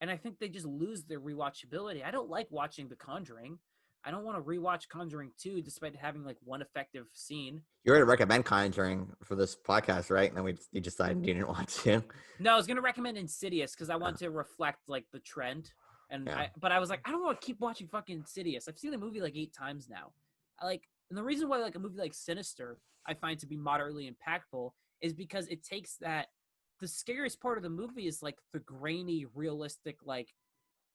and I think they just lose their rewatchability. I don't like watching The Conjuring. I don't want to rewatch Conjuring 2 despite having like one effective scene. You were to recommend Conjuring for this podcast, right? And then you decided you didn't want to. No, I was gonna recommend Insidious because I want to reflect like the trend. And but I was like, I don't want to keep watching fucking Insidious. I've seen the movie like 8 times now. And the reason why like a movie like Sinister I find to be moderately impactful is because it takes that. The scariest part of the movie is like the grainy, realistic like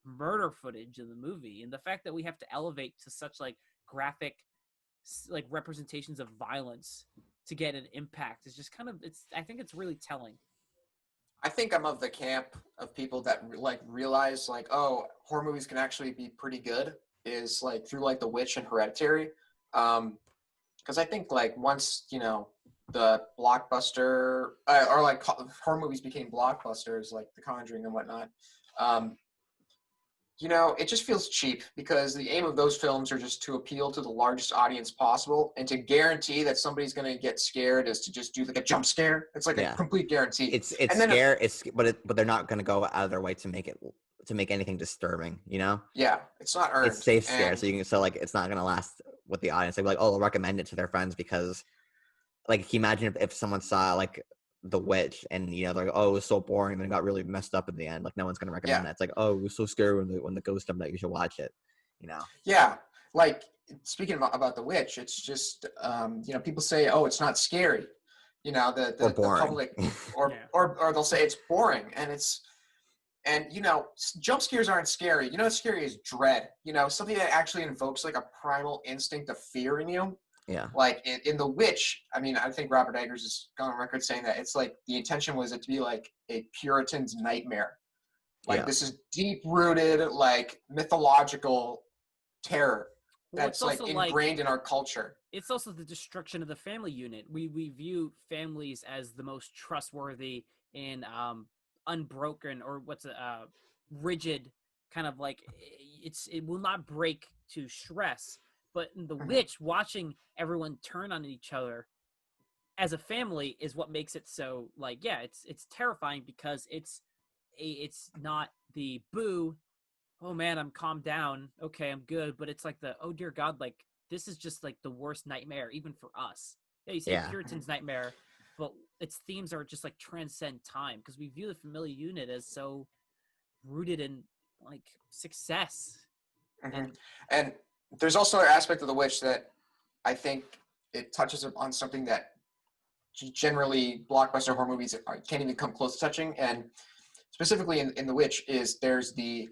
murder footage of the movie, and the fact that we have to elevate to such like graphic like representations of violence to get an impact is just kind of I think it's really telling. I think I'm of the camp of people that like realize like, oh, horror movies can actually be pretty good is like through like The Witch and Hereditary. Because I think like once, the blockbuster or like horror movies became blockbusters like The Conjuring and whatnot, um, it just feels cheap because the aim of those films are just to appeal to the largest audience possible, and to guarantee that somebody's going to get scared is to just do like a jump scare. It's like a Yeah. complete guarantee. It's And then scare. But they're not going to go out of their way to make anything disturbing. Yeah, it's not earned. It's safe scare, And so like it's not going to last with the audience. They'd be like, oh, they'll recommend it to their friends because, like, can you imagine if someone saw like The Witch and they're like, oh, it was so boring, and then it got really messed up in the end. Like, no one's going to recommend that. It's like, oh, it was so scary when the ghost jumped out. You should watch it. Yeah, like speaking about The Witch, it's just people say, oh, it's not scary. Or The boring. public or, Yeah. or they'll say it's boring, and jump scares aren't scary. What's scary is dread. Something that actually invokes like a primal instinct of fear in you. Yeah. Like in The Witch, I mean, I think Robert Eggers has gone on record saying that it's like the intention was it to be like a Puritan's nightmare. Like this is deep-rooted, like mythological terror that's like ingrained in our culture. It's also the destruction of the family unit. We view families as the most trustworthy and unbroken, or rigid, kind of like it will not break to stress. But in The Witch, watching everyone turn on each other as a family is what makes it so like, yeah, it's terrifying because it's not the boo, oh man, I'm calmed down, okay, I'm good, but it's like the, oh dear God, like this is just like the worst nightmare even for us. Yeah, you say Puritan's nightmare, but its themes are just like transcend time because we view the family unit as so rooted in like success. And there's also an aspect of The Witch that I think it touches on something that generally blockbuster horror movies can't even come close to touching, and specifically in The Witch is there's the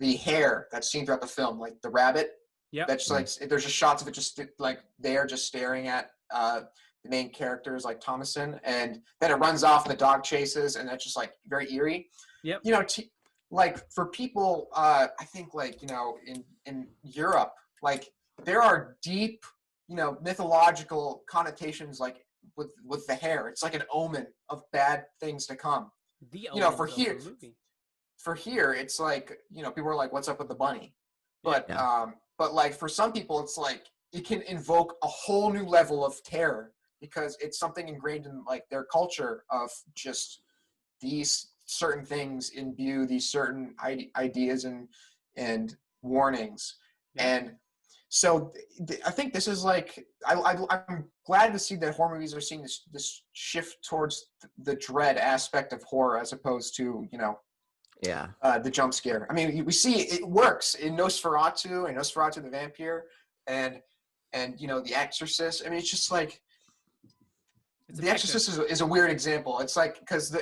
hair that's seen throughout the film, like the rabbit. Yeah. That's like there's just shots of it just like they're just staring at the main characters like Thomason, and then it runs off and the dog chases, and that's just like very eerie. Yep. Like for people, I think like in Europe, like there are deep mythological connotations like with the hair. It's like an omen of bad things to come. For here, it's like people are like, "What's up with the bunny?" But but like for some people, it's like it can invoke a whole new level of terror because it's something ingrained in like their culture of just these certain things imbue these certain ideas and warnings. And so I think this is like I'm glad to see that horror movies are seeing this shift towards the dread aspect of horror as opposed to the jump scare. I mean, we see it works in Nosferatu and Nosferatu the Vampyre and The Exorcist. I mean, it's just like The Exorcist is a weird example. It's like because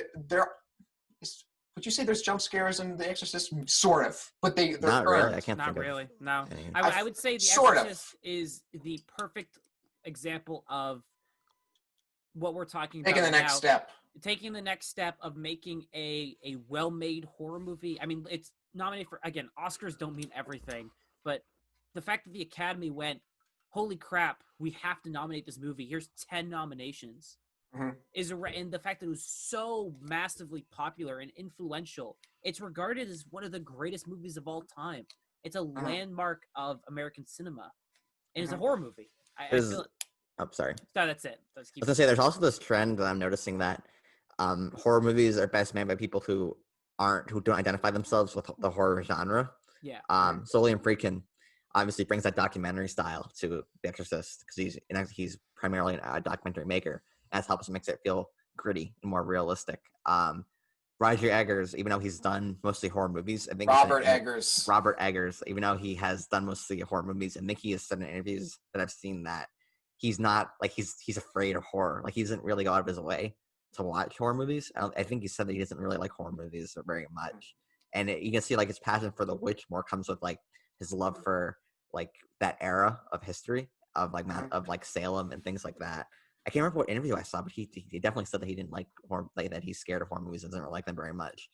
would you say there's jump scares in The Exorcist? Sort of, but they're not earned. really. I can't. Not think really. Of No, any. I would say The Sort of. Exorcist is the perfect example of what we're talking about. Taking the next step. Taking the next step of making a well-made horror movie. I mean, it's nominated for, again, Oscars don't mean everything, but the fact that the Academy went, holy crap, we have to nominate this movie. Here's 10 nominations. And the fact that it was so massively popular and influential, it's regarded as one of the greatest movies of all time. It's a landmark of American cinema, and it's a horror movie. I feel. Oh, sorry. No, that's it. I was gonna say there's also this trend that I'm noticing that horror movies are best made by people who don't identify themselves with the horror genre. Yeah. So Liam Friedkin obviously brings that documentary style to The Exorcist because he's primarily a documentary maker. That helps makes it feel gritty and more realistic. Roger Eggers, even though he's done mostly horror movies, I think Robert Eggers, even though he has done mostly horror movies, I think he has said in interviews that I've seen that he's not like he's afraid of horror. Like he doesn't really go out of his way to watch horror movies. I think he said that he doesn't really like horror movies very much, and you can see like his passion for The Witch more comes with like his love for like that era of history of like Salem and things like that. I can't remember what interview I saw, but he definitely said that he didn't like horror, like that he's scared of horror movies and doesn't like them very much.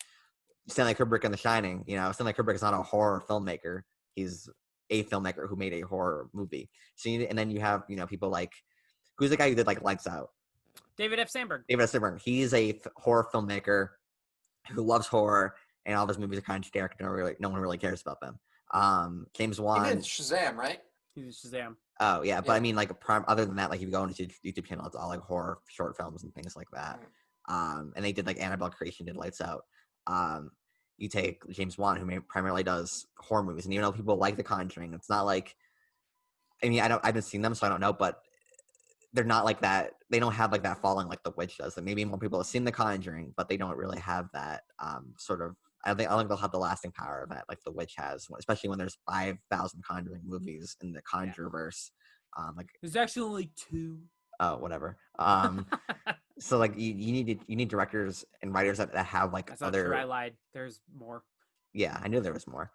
Stanley Kubrick in The Shining, Stanley Kubrick is not a horror filmmaker. He's a filmmaker who made a horror movie. So and then you have people like, who's the guy who did like Lights Out? David F. Sandberg. David F. Sandberg. He's a horror filmmaker who loves horror, and all of his movies are kind of generic. No one really cares about them. James Wan. He did Shazam, right? He was Shazam. Oh yeah, but I mean, like, other than that, like, if you go into YouTube channel, it's all like horror short films and things like that. And they did like Annabelle Creation, did Lights Out. You take James Wan, who primarily does horror movies, and people like The Conjuring. It's not like, I mean, I haven't seen them, so I don't know, but they're not like that. They don't have like that following like The Witch does. And maybe more people have seen The Conjuring, but they don't really have that sort of. I don't think they'll have the lasting power that like The Witch has, especially when there's 5,000 Conjuring movies in the Conjureverse. Like there's actually only 2. Oh, whatever. So like you need directors and writers that have like That's not other. true. I lied. There's more. Yeah, I knew there was more.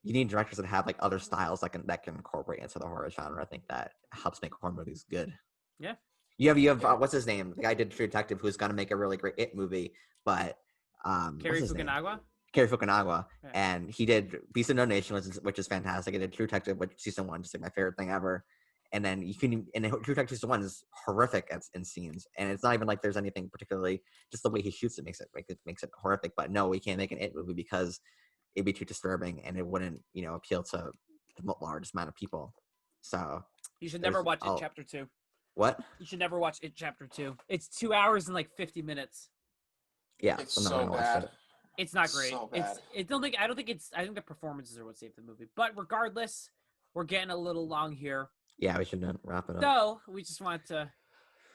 You need directors that have like other styles that can incorporate into the horror genre. I think that helps make horror movies good. Yeah. You have what's his name? The guy did True Detective, who's going to make a really great It movie, but Cary Fukunaga. Cary Fukunaga, Yeah. and he did Beast of No Nation, which is fantastic. He did True Detective, which season 1, just like my favorite thing ever. And then True Detective season 1 is horrific in scenes, and it's not even like there's anything particularly, just the way he shoots it makes it horrific. But no, we can't make an It movie because it'd be too disturbing and it wouldn't appeal to the largest amount of people. So You should never watch It Chapter 2. What? You should never watch It Chapter 2. It's 2 hours and like 50 minutes. Yeah, It's I'm not so gonna watch bad. it. It's not great. So bad. I think the performances are what saved the movie. But regardless, we're getting a little long here. Yeah, we should wrap it up. So we just wanted to,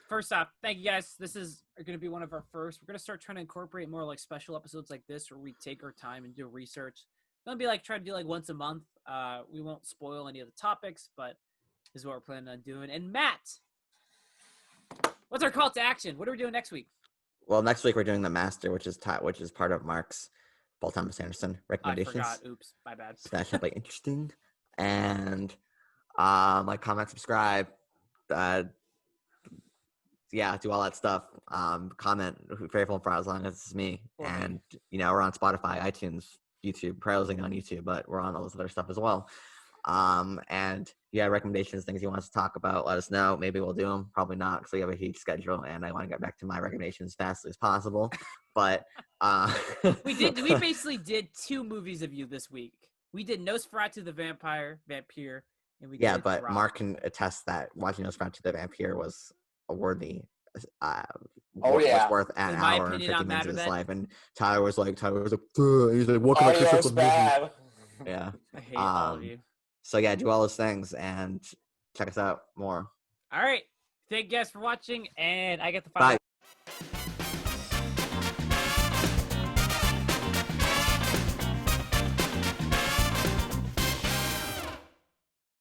first off, thank you guys. This is going to be one of our first. We're going to start trying to incorporate more like special episodes like this where we take our time and do research. It's going to be like try to do like once a month. We won't spoil any of the topics, but this is what we're planning on doing. And Matt, what's our call to action? What are we doing next week? Well, next week we're doing The Master, which is part of Mark's Paul Thomas Anderson recommendations. I forgot. Oops, my bad. So that should be interesting. And like, comment, subscribe, yeah, do all that stuff. Comment, faithful for as long as it's me. And we're on Spotify, iTunes, YouTube, browsing on YouTube, but we're on all this other stuff as well. And you have recommendations, things you want us to talk about, let us know. Maybe we'll do them. Probably not, because we have a huge schedule, and I want to get back to my recommendations as fast as possible. But we basically did 2 movies of you this week. We did Nosferatu the Vampire, and we did but Rock. Mark can attest that watching Nosferatu the Vampire was a worthy. Was worth an In my hour and opinion, 50 I'm minutes mad of at his that. life, and Tyler was like, he's like, what can I catch up Audio's with bad. movies? Yeah. I hate all of you. So yeah, do all those things and check us out more. All right. Thank you guys for watching, and I get the final. Bye.